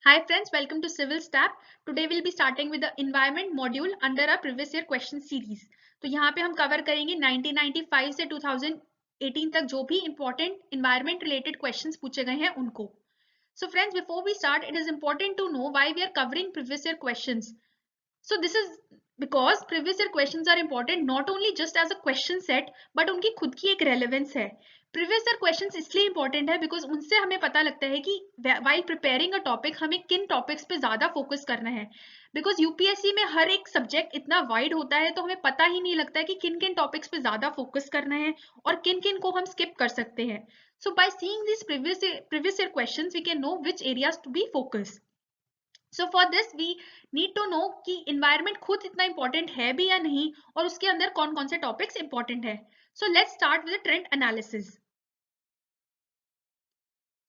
Hi friends, welcome to Civil Stab. Today we'll be starting with the environment module under our previous year question series. तो यहाँ पे हम cover करेंगे 1995 से 2018 तक जो भी important environment related questions पूछे गए हैं उनको. So friends, before we start, it is important to know why we are covering previous year questions. So this is because previous year questions are important not only just as a question set but उनकी खुद की एक relevance है. Previous year questions इसलिए important है because उनसे हमें पता लगता है कि while preparing a topic हमें किन topics पे ज़्यादा focus करना है. Because UPSC में हर एक subject इतना wide होता है तो हमें पता ही नहीं लगता है कि किन किन topics पे ज़्यादा focus करना है और किन किन को हम skip कर सकते हैं. So by seeing these previous year questions we can know which areas to be focused. So for this we need to know कि इन्वायरमेंट खुद इतना इंपॉर्टेंट है भी या नहीं और उसके अंदर कौन कौन से टॉपिक्स इंपॉर्टेंट है. So let's start with trend analysis.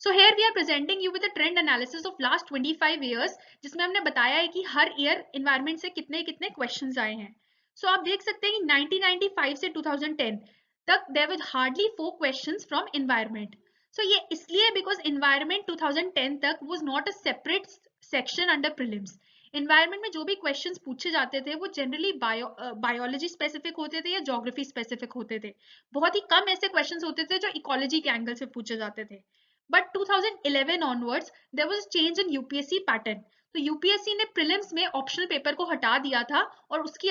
So here we are presenting you with trend analysis of last 25 years जिसमें हमने बताया है कि हर ईयर इन्वायरमेंट से कितने कितने क्वेश्चंस आए हैं. सो आप देख सकते हैं कि 1995 से 2010 तक there was hardly 4 questions from environment. So ये इसलिए बिकॉज इन्वायरमेंट 2010 तक was not a separate section under prelims. Environment में जो भी क्वेश्चंस पूछे जाते थे वो जनरली बायोलॉजी स्पेसिफिक होते थे या ज्योग्राफी स्पेसिफिक होते थे. बहुत ही कम ऐसे क्वेश्चंस होते थे जो इकोलॉजी के एंगल से पूछे जाते थे. But 2011 onwards there was a change in UPSC pattern. तो यूपीएससी ने प्रीलिम्स में ऑप्शनल पेपर को हटा दिया था और उसकी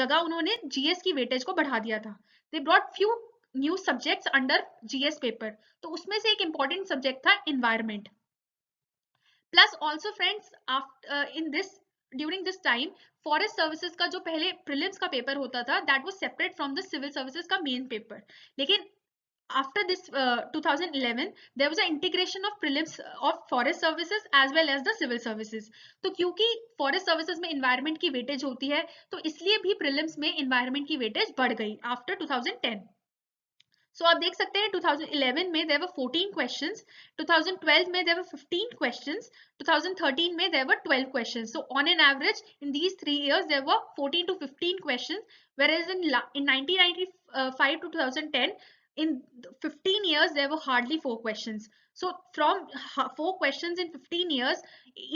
जगह उन्होंने जीएस की वेटेज को बढ़ा दिया था. They brought few new subjects under GS paper. तो उसमें से एक इंपॉर्टेंट सब्जेक्ट था environment. Plus also friends in this during this time forest services का जो पहले प्रीलिम्स का पेपर होता था that was separate from the civil services का मेन पेपर. लेकिन after this 2011 there was an integration of prelims of forest services as well as the civil services. तो क्योंकि forest services में environment की weightage होती है तो इसलिए भी prelims में environment की weightage बढ़ गई after 2010. So आप देख सकते हैं 2011 में there were 14 questions, 2012 में there were 15 questions, 2013 में there were 12 questions. So on an average in these 3 years there were 14 to 15 questions, whereas in 1995 to 2010 in 15 years there were hardly 4 questions. So from 4 questions in 15 years,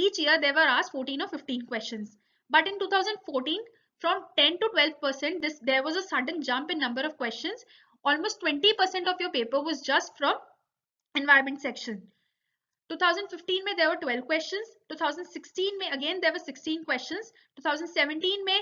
each year they were asked 14 or 15 questions. But in 2014 from 10 to 12% there was a sudden jump in number of questions. Almost 20% of your paper was just from environment section. 2015 में there were 12 questions, 2016 में again there were 16 questions, 2017 में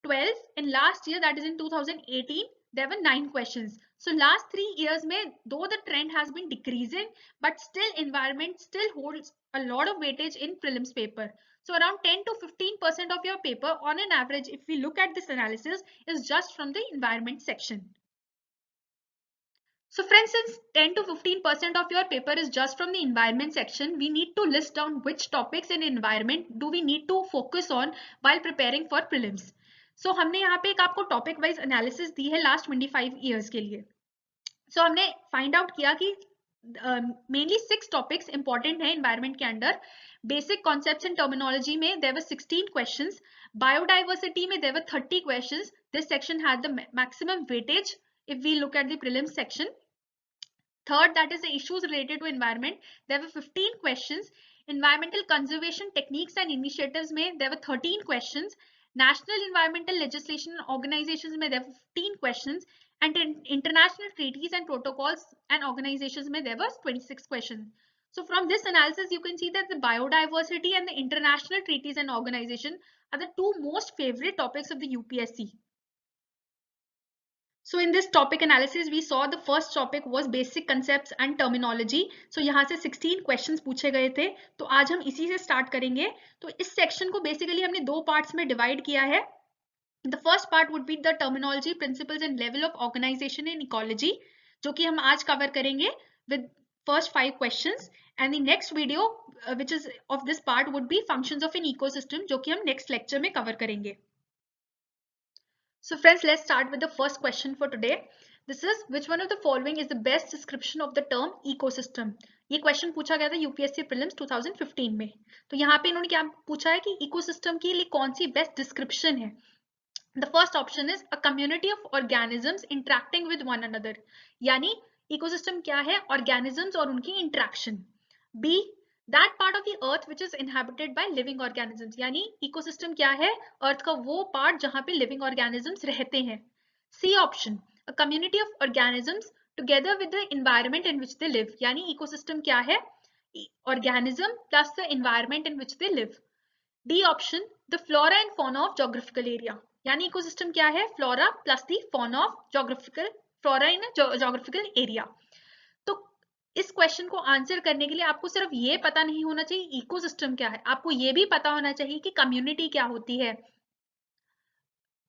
12, and last year that is in 2018 there were 9 questions. So last 3 years में though the trend has been decreasing but still environment still holds a lot of weightage in prelims paper. So around 10 to 15% of your paper on an average, if we look at this analysis, is just from the environment section. So friends, since 10 to 15% of your paper is just from the environment section, we need to list down which topics in environment do we need to focus on while preparing for prelims. So हमने यहाँ पे एक आपको topic wise analysis दी है last 25 years के लिए. So हमने find out किया कि mainly 6 topics important है environment के अंदर. Basic concepts and terminology में there were 16 questions. Biodiversity में there were 30 questions. This section had the maximum weightage if we look at the prelims section. Third, that is the issues related to environment. There were 15 questions. Environmental conservation techniques and initiatives में there were 13 questions. National environmental legislation organizations में there were 15 questions. And international treaties and protocols and organizations में there was 26 questions. So from this analysis, you can see that the biodiversity and the international treaties and organization are the two most favorite topics of the UPSC. So in this topic analysis, we saw the first topic was basic concepts and terminology. So यहाँ से 16 questions पूछे गए थे. तो आज हम इसी से start करेंगे. तो इस section को basically हमने दो parts में divide किया है. The first part would be the terminology, principles and level of organization in ecology, जो कि हम आज cover करेंगे with first 5 questions. And the next video, which is of this part, would be functions of an ecosystem, जो कि हम next lecture में cover करेंगे. So friends, let's start with the first question for today. This is which one of the following is the best description of the term ecosystem? ये question पूछा गया था UPSC prelims 2015 में. तो यहाँ पे इन्होंने क्या पूछा है कि इकोसिस्टम के लिए कौन सी बेस्ट डिस्क्रिप्शन है. The first option is a community of organisms interacting with one another. यानी इकोसिस्टम क्या है? ऑर्गेनिजम्स और उनकी interaction. B, that part of the earth which is inhabited by living organisms, यानी इकोसिस्टम क्या है, अर्थ का वो पार्ट जहां पे लिविंग ऑर्गेनिजम्स रहते हैं. C option, a community of organisms together with the environment in which they live, यानी इकोसिस्टम क्या है, organism plus the environment in which they live. D option, the flora and fauna of geographical area, यानी ecosystem क्या है, flora plus the fauna of geographical, flora in geographical area. तो इस question को answer करने के लिए आपको सिर्फ ये पता नहीं होना चाहिए इकोसिस्टम क्या है, आपको ये भी पता होना चाहिए कि कम्युनिटी क्या होती है,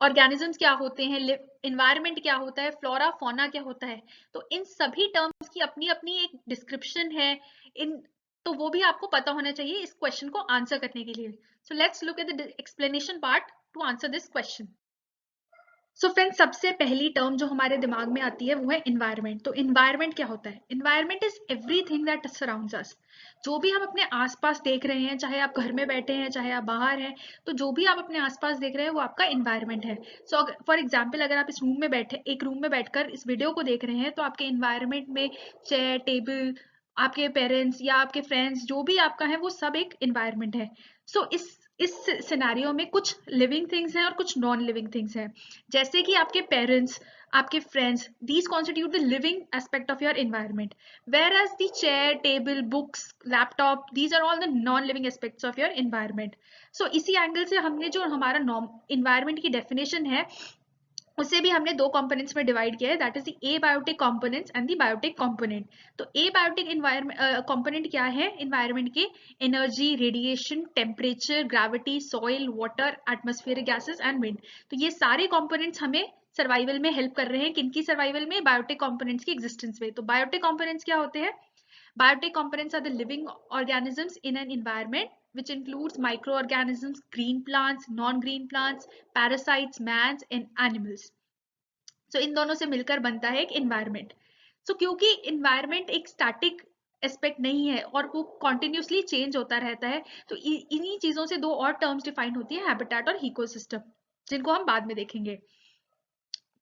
ऑर्गेनिजम्स क्या होते हैं, एनवायरनमेंट क्या होता है, फ्लोरा फौना क्या होता है. तो इन सभी टर्म्स की अपनी अपनी एक डिस्क्रिप्शन है, इन तो वो भी आपको पता होना चाहिए इस क्वेश्चन को आंसर करने के लिए. So let's look at the explanation part two answer this question. So friends, सबसे पहली टर्म जो हमारे दिमाग में आती है वो है एनवायरनमेंट. तो एनवायरनमेंट क्या होता है, environment is everything that surrounds us. जो भी हम अपने आसपास देख रहे हैं, चाहे आप घर में बैठे हैं चाहे आप बाहर हैं, तो जो भी आप अपने आसपास देख रहे हैं वो आपका एनवायरनमेंट है. सो फॉर एग्जांपल, अगर आप इस रूम में बैठे, एक रूम में बैठकर इस वीडियो को देख रहे हैं, तो आपके एनवायरनमेंट में चेयर, टेबल, आपके पेरेंट्स या आपके फ्रेंड्स जो भी आपका है वो सब एक एनवायरनमेंट है. सो इस सिनेरियो में कुछ लिविंग थिंग्स हैं और कुछ नॉन लिविंग थिंग्स हैं. जैसे कि आपके पेरेंट्स, आपके friends, these constitute the living aspect of your environment, whereas the chair, table, books, laptop, these are all the non-living aspects of your environment. So इसी angle से हमने जो हमारा environment की definition है उसे भी हमने दो कंपोनेंट्स में डिवाइड किया है, that is the abiotic components and the biotic component. तो एबायोटिक एनवायरनमेंट कंपोनेंट क्या है, एनवायरनमेंट के energy, radiation, temperature, gravity, soil, water, atmospheric gases and wind. तो ये सारे कंपोनेंट्स हमें सर्वाइवल में हेल्प कर रहे हैं. किनकी सर्वाइवल में, बायोटिक कंपोनेंट्स की एग्जिस्टेंस में. तो बायोटिक कंपोनेंट्स क्या होते हैं, biotic components are the living organisms in an environment which includes microorganisms, green plants, non-green plants, parasites, mans and animals. So इन दोनों से मिलकर बनता है एक environment. So क्योंकि environment एक static एस्पेक्ट नहीं है और वो कॉन्टिन्यूसली चेंज होता रहता है, तो इन्हीं चीजों से दो और टर्म्स डिफाइन होती है, हैबिटेट और इकोसिस्टम, जिनको हम बाद में देखेंगे.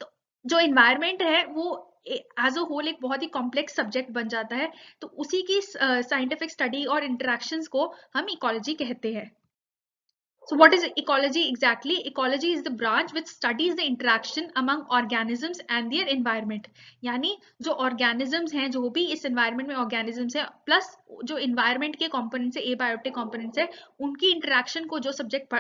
तो जो एनवायरनमेंट है वो एज अ होल एक बहुत ही कॉम्प्लेक्स सब्जेक्ट बन जाता है. तो उसी की साइंटिफिक स्टडी और इंटरेक्शंस को हम इकोलॉजी कहते हैं. So what is ecology exactly? Ecology is the branch which studies the interaction among organisms and their environment. यानी जो organisms हैं, जो भी इस environment में organisms हैं, plus जो environment के components है, abiotic components है, उनकी interaction को जो subject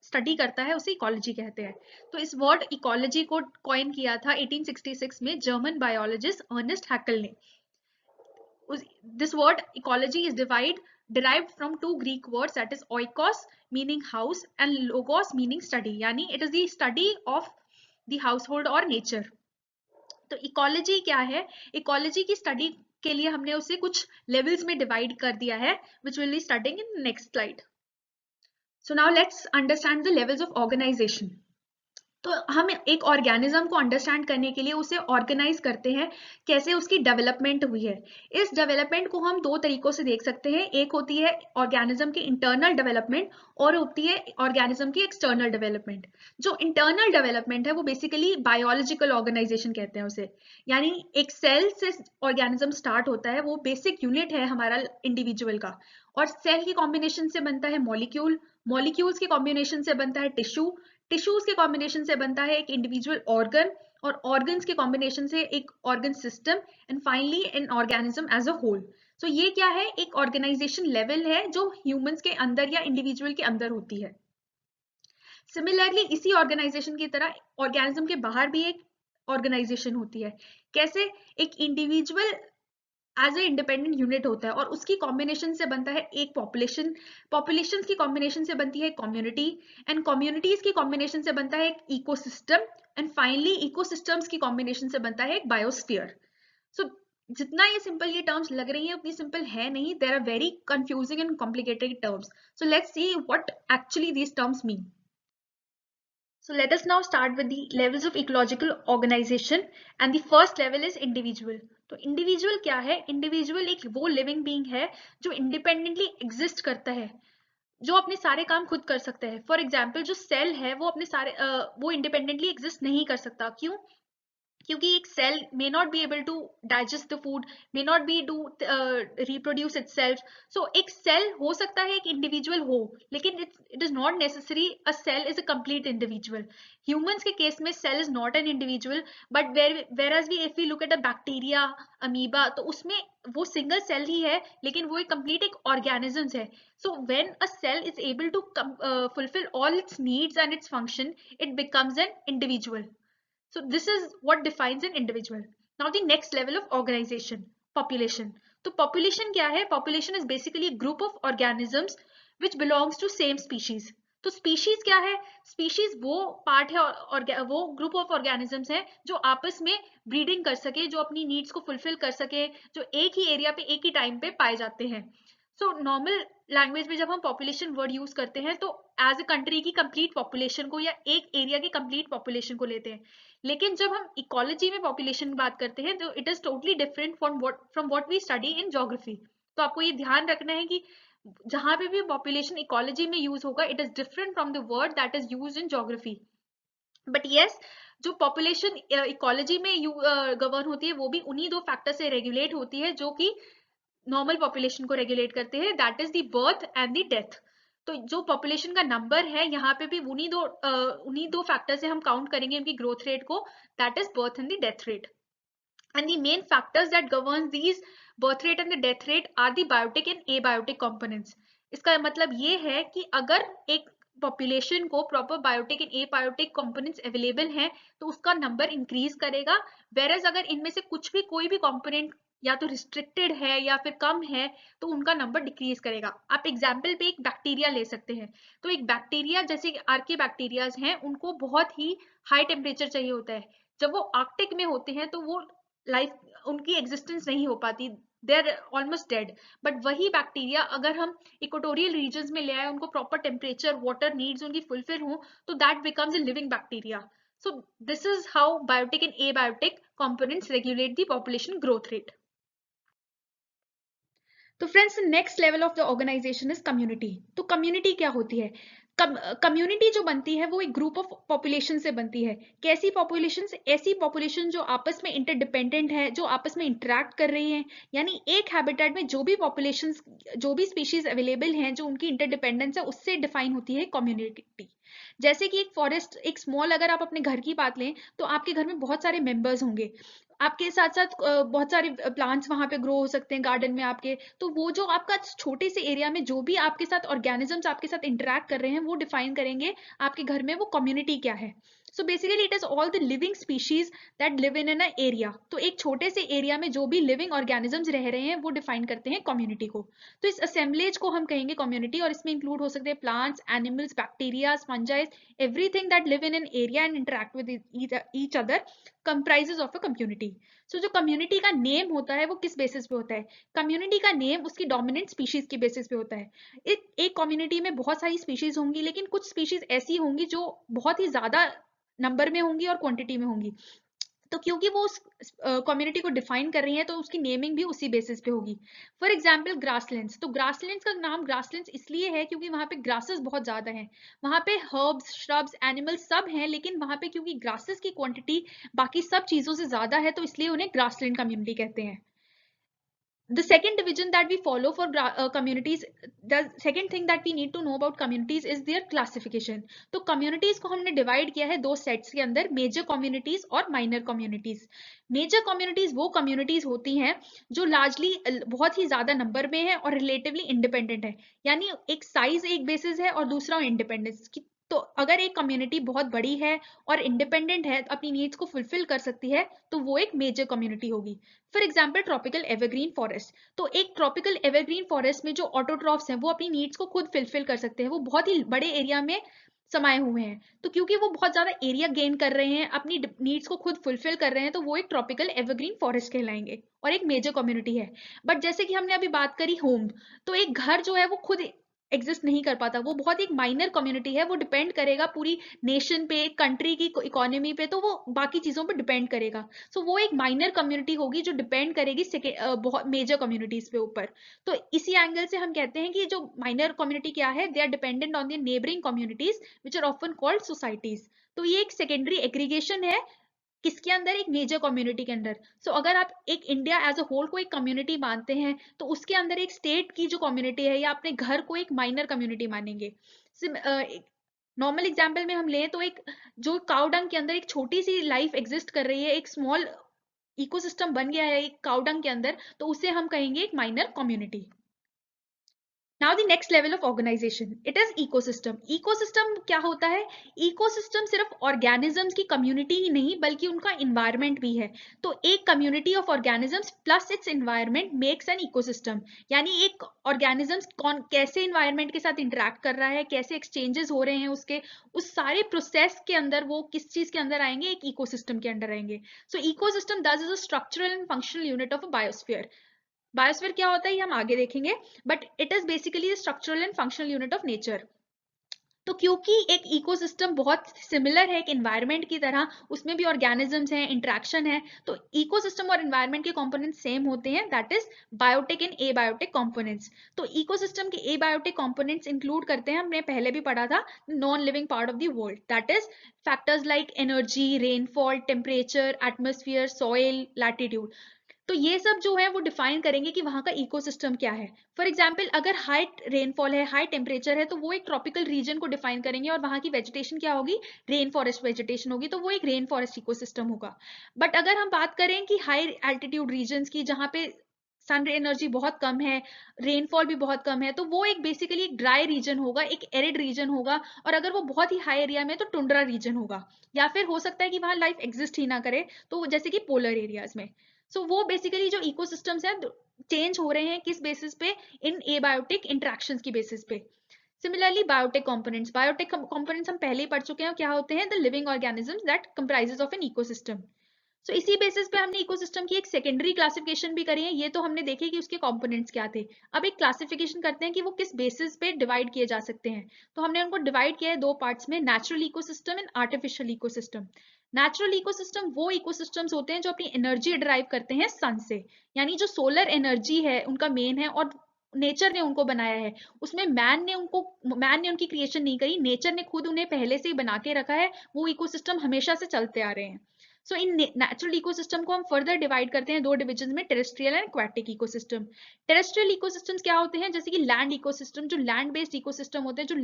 study करता है उसे ecology कहते हैं. तो इस word ecology को coin किया था 1866 में German biologist Ernest Haeckel ने. This word ecology is derived from two Greek words, that is oikos meaning house and logos meaning study, यानी it is the study of the household or nature. तो ecology क्या है, ecology की study के लिए हमने उसे कुछ लेवल्स में डिवाइड कर दिया है, which we'll be studying in the next slide. So now let's understand the levels of organization. तो हम एक ऑर्गेनिज्म को अंडरस्टैंड करने के लिए उसे ऑर्गेनाइज करते हैं, कैसे उसकी डेवलपमेंट हुई है. इस डेवलपमेंट को हम दो तरीकों से देख सकते हैं. एक होती है ऑर्गेनिज्म की इंटरनल डेवलपमेंट और होती है ऑर्गेनिज्म की एक्सटर्नल डेवलपमेंट. जो इंटरनल डेवलपमेंट है वो बेसिकली बायोलॉजिकल ऑर्गेनाइजेशन कहते हैं उसे, यानी एक सेल से ऑर्गेनिज्म स्टार्ट होता है, वो बेसिक यूनिट है हमारा इंडिविजुअल का, और सेल की कॉम्बिनेशन से बनता है मॉलिक्यूल, मॉलिक्यूल्स के कॉम्बिनेशन से बनता है टिश्यू, टिश्यूज के कॉम्बिनेशन से बनता है एक इंडिविजुअल ऑर्गन, और ऑर्गन्स के कॉम्बिनेशन से एक organ system, and finally an organism as a whole. So ये क्या है, एक ऑर्गेनाइजेशन लेवल है जो ह्यूमंस के अंदर या इंडिविजुअल के अंदर होती है. सिमिलरली इसी ऑर्गेनाइजेशन की तरह ऑर्गेनिज्म के बाहर भी एक ऑर्गेनाइजेशन होती है. कैसे, एक individual as a independent unit होता है और उसकी कॉम्बिनेशन से बनता है एक पॉपुलेशन, पॉपुलेशन की कॉम्बिनेशन से बनती है कम्युनिटी, एंड कम्युनिटीज की कॉम्बिनेशन से बनता है एक इकोसिस्टम, एंड फाइनली इकोसिस्टम्स की कॉम्बिनेशन से बनता है एक बायोस्फीयर. सो जितना ये सिंपल ये टर्म्स लग रही है उतनी सिंपल है नहीं, there are very confusing and complicated terms. So let's see what actually these terms mean. So let us now start with the levels of ecological organization, and the first level is individual. तो individual क्या है, individual एक वो living being है जो independently exist करता है, जो अपने सारे काम खुद कर सकता है. फॉर एग्जाम्पल जो सेल है वो अपने सारे वो इंडिपेंडेंटली एग्जिस्ट नहीं कर सकता. क्यों, क्योंकि एक cell may not be able to digest the food, may not be do reproduce itself. So एक सेल हो सकता है एक इंडिविजुअल हो, लेकिन it is not necessary a cell is a complete individual. Humans के केस में cell is not an individual, but whereas we if we look at a bacteria, amoeba, तो उसमें वो सिंगल सेल ही है, लेकिन वो एक कंप्लीट एक ऑर्गेनिजम्स है. So when a cell is able to fulfill all its needs and its function, it becomes an individual. So this is what defines an individual. Now the next level of organization, population. तो population क्या है? Population is basically a group of organisms which belongs to same species. तो species क्या है? Species वो part है और वो group of organisms है जो आपस में breeding कर सके, जो अपनी needs को fulfill कर सके, जो एक ही area पे एक ही time पे पाए जाते हैं. सो नॉर्मल लैंग्वेज में जब हम पॉपुलेशन वर्ड यूज करते हैं तो एज अ कंट्री की कंप्लीट पॉपुलेशन को या एक एरिया की कंप्लीट पॉपुलेशन को लेते हैं. लेकिन जब हम इकोलॉजी में पॉपुलेशन की बात करते हैं तो it is totally different from what we study in geography. तो आपको ये ध्यान रखना है कि जहां पे भी पॉपुलेशन इकोलॉजी में यूज होगा, it is different from the word that is used in geography. But yes, जो पॉपुलेशन इकोलॉजी में गवर्न होती है वो भी उन्हीं दो फैक्टर से रेगुलेट होती है जो कि नॉर्मल पॉपुलेशन को रेगुलेट करते हैं, that is the birth and the death. तो जो पॉपुलेशन का नंबर है यहाँ पे भी उन्हीं दो फैक्टर से हम काउंट करेंगे उनकी ग्रोथ रेट को, that is birth and the death rate. And the main factors that govern these birth rate and the death rate are the biotic and abiotic components. इसका मतलब ये है कि अगर एक पॉपुलेशन को proper biotic and abiotic components available हैं तो उसका नंबर इंक्रीज करेगा, वेरएज अगर इनमें से कुछ भी कोई भी कंपोनेंट या तो रिस्ट्रिक्टेड है या फिर कम है तो उनका नंबर डिक्रीज करेगा. आप एग्जाम्पल पे एक बैक्टीरिया ले सकते हैं. तो एक बैक्टीरिया जैसे आर्के बैक्टीरियाज हैं उनको बहुत ही हाई टेम्परेचर चाहिए होता है. जब वो आर्कटिक में होते हैं तो वो लाइफ उनकी एग्जिस्टेंस नहीं हो पाती, they are almost dead. But वही बैक्टीरिया अगर हम इक्वेटोरियल रीजन्स में ले आए, उनको प्रॉपर टेम्परेचर वाटर नीड्स उनकी फुलफिल हो, तो that becomes a living bacteria. So this is how biotic and abiotic components regulate the population growth rate. तो friends, next level of the organisation is community. तो community क्या होती है? Community जो बनती है वो एक ग्रुप ऑफ पॉपुलेशन से बनती है. कैसी पॉपुलेशन? ऐसी पॉपुलेशन जो आपस में इंटरडिपेंडेंट है, जो आपस में इंटरेक्ट कर रही है. यानी एक हैबिटेट में जो भी पॉपुलेशन, जो भी स्पीशीज अवेलेबल हैं, जो उनकी इंटरडिपेंडेंस है, उससे डिफाइन होती है कम्युनिटी. जैसे कि एक फॉरेस्ट, एक स्मॉल, अगर आप अपने घर की बात लें तो आपके घर में बहुत सारे मेंबर्स होंगे. आपके साथ साथ बहुत सारे प्लांट्स वहां पे ग्रो हो सकते हैं गार्डन में आपके. तो वो जो आपका छोटे से एरिया में जो भी आपके साथ ऑर्गेनिजम्स आपके साथ इंटरेक्ट कर रहे हैं वो डिफाइन करेंगे आपके घर में वो कम्युनिटी क्या है. So basically it is all the living species that live in an area. तो एक छोटे से एरिया में जो भी लिविंग ऑर्गेनिजम्स रह रहे हैं वो डिफाइन करते हैं कम्युनिटी को. तो इस असेंबलेज को हम कहेंगे कम्युनिटी, और इसमें इंक्लूड हो सकते हैं plants, animals, bacteria, fungi, everything that live in an area and interact with each other comprises of a community. So जो community का name होता है वो किस बेसिस पे होता है? community का name उसकी dominant species के बेसिस पे होता है. एक community में बहुत सारी species होंगी, लेकिन कुछ species ऐसी होंगी जो बहुत ही ज्यादा नंबर में होंगी और क्वांटिटी में होंगी. तो क्योंकि वो उस कम्युनिटी को डिफाइन कर रही है तो उसकी नेमिंग भी उसी बेसिस पे होगी. For example grasslands. तो ग्रासलैंड्स का नाम ग्रासलैंड्स इसलिए है क्योंकि वहां पे ग्रासेस बहुत ज्यादा हैं. वहां पे हर्ब्स, श्रब्स, एनिमल्स सब हैं, लेकिन वहां पे क्योंकि ग्रासेस की क्वांटिटी बाकी सब चीजों से ज्यादा है तो इसलिए उन्हें ग्रासलैंड कम्युनिटी कहते हैं. The second division that we follow for communities, the second thing that we need to know about communities is their classification. तो communities को हमने divide किया है दो sets के अंदर, major communities और minor communities. Major communities वो communities होती हैं जो largely बहुत ही ज्यादा number में है और relatively independent है. यानी एक size एक basis है और दूसरा independence की. तो अगर एक कम्युनिटी बहुत बड़ी है और इंडिपेंडेंट है, अपनी नीड्स को फुलफिल कर सकती है, तो वो एक मेजर कम्युनिटी होगी. For example tropical evergreen forest. तो एक ट्रॉपिकल एवरग्रीन फॉरेस्ट में जो ऑटोट्रॉफ्स हैं वो अपनी नीड्स को खुद फुलफिल कर सकते हैं, वो बहुत ही बड़े एरिया में समाये हुए हैं. तो क्योंकि वो बहुत ज्यादा एरिया गेन कर रहे हैं, अपनी नीड्स को खुद फुलफिल कर रहे हैं, तो वो एक ट्रॉपिकल एवरग्रीन फॉरेस्ट कहलाएंगे और एक मेजर कम्युनिटी है. बट जैसे कि हमने अभी बात करी होम, तो एक घर जो है वो खुद एग्जिस्ट नहीं कर पाता, वो बहुत एक माइनर कम्युनिटी है, वो डिपेंड करेगा पूरी नेशन पे, कंट्री की इकोनॉमी पे, तो वो बाकी चीजों पे डिपेंड करेगा. सो वो एक माइनर कम्युनिटी होगी जो डिपेंड करेगी बहुत मेजर कम्युनिटीज पे ऊपर. तो इसी एंगल से हम कहते हैं कि जो माइनर कम्युनिटी क्या है, they are dependent on the neighbouring communities which are often called societies. तो ये एक सेकेंडरी एग्रीगेशन है किसके अंदर? एक मेजर कम्युनिटी के अंदर। सो अगर आप एक इंडिया एज अ होल को एक कम्युनिटी मानते हैं तो उसके अंदर एक स्टेट की जो कम्युनिटी है या अपने घर को एक माइनर कम्युनिटी मानेंगे। नॉर्मल एग्जाम्पल में हम लें तो एक जो काउडंग के अंदर एक छोटी सी लाइफ एग्जिस्ट कर रही है, एक स्मॉल इकोसिस्टम बन गया है एक काउडंग के अंदर, तो उसे हम कहेंगे एक minor community. Now the next level of organization, it is ecosystem. Ecosystem क्या होता है? Ecosystem सिर्फ organisms की community ही नहीं बल्कि उनका environment भी है। तो एक community of organisms plus its environment makes an ecosystem. यानी एक organisms कैसे environment के साथ interact कर रहा है, कैसे exchanges हो रहे हैं उसके, उस सारे process के अंदर वो किस चीज के अंदर आएंगे? एक ecosystem के अंदर आएंगे। So ecosystem thus is a structural and functional unit of a biosphere. Biosphere क्या होता है ये हम आगे देखेंगे, but it is basically structural and functional unit of nature. तो क्योंकि एक इकोसिस्टम बहुत सिमिलर है एक एनवायरनमेंट की तरह, उसमें भी ऑर्गेनिजम्स हैं, इंटरेक्शन है, तो इकोसिस्टम और एनवायरनमेंट के कंपोनेंट्स सेम होते हैं, that is biotic and abiotic components. तो इकोसिस्टम के एबायोटिक कंपोनेंट्स इंक्लूड करते हैं, हमने पहले भी पढ़ा था, non living part of the world, that is factors like energy, rainfall, temperature, atmosphere, soil, latitude. तो ये सब जो है वो डिफाइन करेंगे कि वहां का इकोसिस्टम क्या है। फॉर एग्जाम्पल अगर हाई रेनफॉल है, हाई टेम्परेचर है, तो वो एक ट्रॉपिकल रीजन को डिफाइन करेंगे और वहां की वेजिटेशन क्या होगी? रेन फॉरेस्ट वेजिटेशन होगी, तो वो एक रेन फॉरेस्ट इकोसिस्टम होगा। बट अगर हम बात करें कि हाई एल्टीट्यूड रीजन की जहाँ पे सन एनर्जी बहुत कम है, रेनफॉल भी बहुत कम है, तो वो एक बेसिकली एक ड्राई रीजन होगा, एक एरिड रीजन होगा। और अगर वो बहुत ही हाई एरिया में तो टुंड्रा रीजन होगा, या फिर हो सकता है कि वहां लाइफ एग्जिस्ट ही ना करे, तो जैसे कि पोलर एरियाज में। सो वो बेसिकली जो इकोसिस्टम्स हैं चेंज हो रहे हैं किस बेसिस पे? इन एबायोटिक इंटरेक्शंस की बेसिस पे। सिमिलरली बायोटिक कंपोनेंट्स हम पहले ही पढ़ चुके हैं, क्या होते हैं? The living organisms that comprises of an ecosystem. So इसी बेसिस पे हमने इकोसिस्टम की एक सेकेंडरी क्लासिफिकेशन भी करी है, ये तो हमने देखी कि उसके कंपोनेंट्स क्या थे। अब एक क्लासिफिकेशन करते हैं कि वो किस बेसिस पे डिवाइड किए जा सकते हैं। तो हमने उनको डिवाइड किया है दो पार्ट्स में, natural ecosystem and artificial ecosystem. Natural ecosystem वो इकोसिस्टम्स होते हैं जो अपनी एनर्जी डिराइव करते हैं सन से, यानी जो सोलर एनर्जी है उनका मेन है और नेचर ने उनको बनाया है। उसमें मैन ने उनकी क्रिएशन नहीं करी, नेचर ने खुद उन्हें पहले से ही बना के रखा है, वो इकोसिस्टम हमेशा से चलते आ रहे हैं। सो इन नेचुरल इकोसिस्टम को हम फर्दर डिवाइड करते हैं दो डिविजन में, terrestrial and aquatic ecosystem. Terrestrial ecosystems क्या होते हैं? जैसे कि लैंड इकोसिस्टम, जो लैंड बेस्ड इकोसिस्टम होते हैं, जो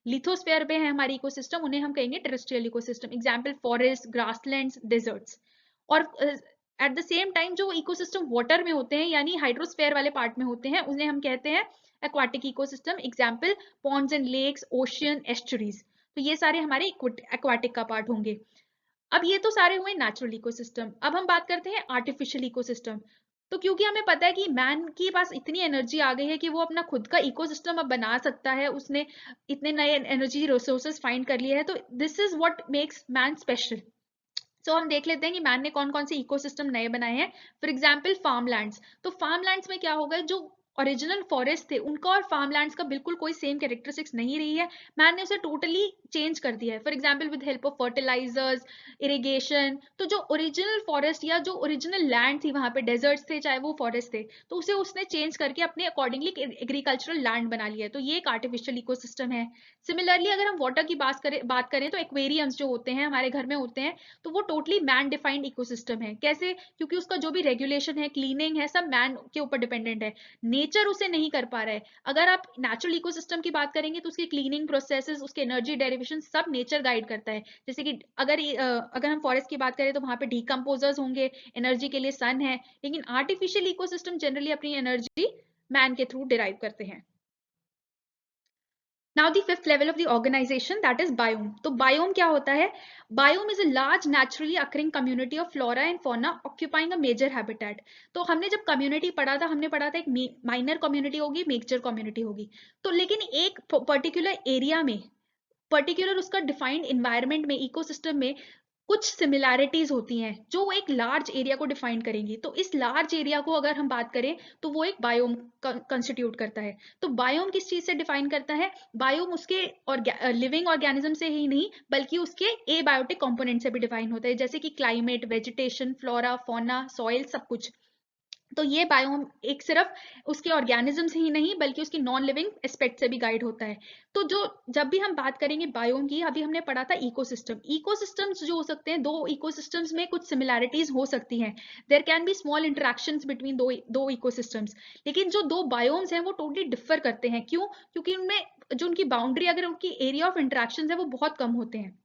लिथोस्फेयर पे है हमारी इकोसिस्टम, उन्हें हम कहेंगे terrestrial ecosystem. Example forest, grasslands, deserts. और एट द सेम टाइम जो इकोसिस्टम वाटर में होते हैं यानी हाइड्रोस्फेयर वाले पार्ट में होते हैं, उन्हें हम कहते हैं aquatic ecosystem. Example ponds and lakes, ocean, estuaries. तो ये सारे हमारे एक्वाटिक का पार्ट होंगे। अब ये तो सारे हुए नेचुरल इकोसिस्टम। अब हम बात करते हैं आर्टिफिशियल इकोसिस्टम। तो क्योंकि हमें पता है कि मैन के पास इतनी एनर्जी आ गई है कि वो अपना खुद का इकोसिस्टम अब बना सकता है, उसने इतने नए एनर्जी रिसोर्सेज फाइंड कर लिए हैं, तो this is what makes man special. So हम देख लेते हैं कि मैन ने कौन कौन से इकोसिस्टम नए बनाए हैं। For example farmlands. तो फार्मलैंड्स में क्या होगा, जो ओरिजिनल फॉरेस्ट थे उनका और फार्मलैंड्स का बिल्कुल कोई सेम कैरेक्टरिस्टिक्स नहीं रही है, मैन ने उसे टोटली चेंज कर दिया है। For example with help of fertilisers, irrigation. तो जो ओरिजिनल फॉरेस्ट या जो ओरिजिनल लैंड थी, वहां पे डेजर्ट्स थे चाहे वो फॉरेस्ट थे, तो उसे उसने चेंज करके अपने अकॉर्डिंगली एग्रीकल्चरल लैंड बना लिया है, तो ये एक आर्टिफिशियल इकोसिस्टम है। सिमिलरली अगर हम वाटर की बात करें तो एक्वेरियम्स जो होते हैं हमारे घर में होते हैं, तो वो टोटली मैन डिफाइंड इकोसिस्टम है। कैसे? क्योंकि उसका जो भी रेगुलेशन है, क्लीनिंग है, सब मैन के ऊपर डिपेंडेंट है, नेचर उसे नहीं कर पा रहा है। अगर आप नेचुरल इकोसिस्टम की बात करेंगे तो उसकी क्लीनिंग प्रोसेसेस, उसके एनर्जी डेरिवेशन सब नेचर गाइड करता है। जैसे कि अगर हम फॉरेस्ट की बात करें तो वहां पे डिकम्पोजर्स होंगे, एनर्जी के लिए सन है, लेकिन आर्टिफिशियल इकोसिस्टम जनरली अपनी एनर्जी मैन के थ्रू डिराइव करते हैं। Now the fifth level of the organization, that is biome. तो biome क्या होता है? Biome is a large naturally occurring community of flora and fauna occupying a major habitat. तो हमने जब community पढ़ा था, हमने पढ़ा था एक minor community होगी, major community होगी। तो लेकिन एक particular area में, पर्टिकुलर उसका डिफाइंड इन्वायरमेंट में, इकोसिस्टम में कुछ सिमिलैरिटीज होती हैं जो एक लार्ज एरिया को डिफाइन करेंगी। तो इस लार्ज एरिया को अगर हम बात करें तो वो एक बायोम कंस्टिट्यूट करता है। तो बायोम किस चीज से डिफाइन करता है? बायोम उसके लिविंग ऑर्गेनिज्म से ही नहीं बल्कि उसके एबायोटिक कंपोनेंट से भी डिफाइन होता है, जैसे कि climate, vegetation, flora, fauna, soil, सब कुछ। तो ये बायोम एक सिर्फ उसके ऑर्गेनिज्म से ही नहीं बल्कि उसकी नॉन लिविंग एस्पेक्ट से भी गाइड होता है। तो जो जब भी हम बात करेंगे बायोम की, अभी हमने पढ़ा था इकोसिस्टम। इकोसिस्टम्स जो हो सकते हैं, दो इकोसिस्टम्स में कुछ सिमिलैरिटीज हो सकती हैं, there can be small interactions between दो इकोसिस्टम्स, लेकिन जो दो बायोम्स हैं वो टोटली डिफर करते हैं। क्यों? क्योंकि उनमें जो उनकी बाउंड्री, अगर उनकी एरिया ऑफ इंटरेक्शन है वो बहुत कम होते हैं।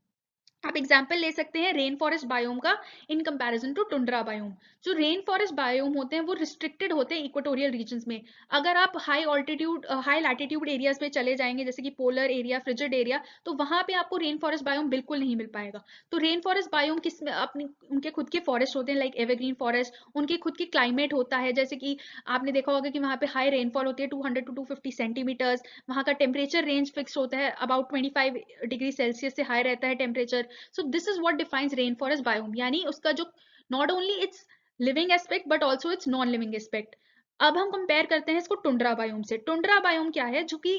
आप एग्जाम्पल ले सकते हैं रेन फॉरेस्ट बायोम का in comparison to tundra biome. जो रेन फॉरेस्ट बायोम होते हैं वो रिस्ट्रिक्टेड होते हैं इक्वेटोरियल रीजन्स में। अगर आप high altitude high latitude areas पे चले जाएंगे, जैसे कि पोलर एरिया, फ्रिजिड एरिया, तो वहां पे आपको रेन फॉरेस्ट बायोम बिल्कुल नहीं मिल पाएगा। तो रेन फॉरेस्ट बायोम किस अपनी उनके खुद के फॉरेस्ट होते हैं, लाइक एवरग्रीन फॉरेस्ट, उनके खुद की क्लाइमेट होता है। जैसे कि आपने देखा होगा कि वहां पे हाई रेनफॉल होती है 200 to 250 सेंटीमीटर्स। वहां का टेम्परेचर रेंज फिक्स होता है, अबाउट 25 डिग्री सेल्सियस से हाई रहता है temperature. So this is what defines rainforest biome, यानी उसका जो not only its living aspect but also its non living aspect। अब हम कंपेयर करते हैं इसको टुंड्रा बायोम से। टुंड्रा बायोम क्या है? जो कि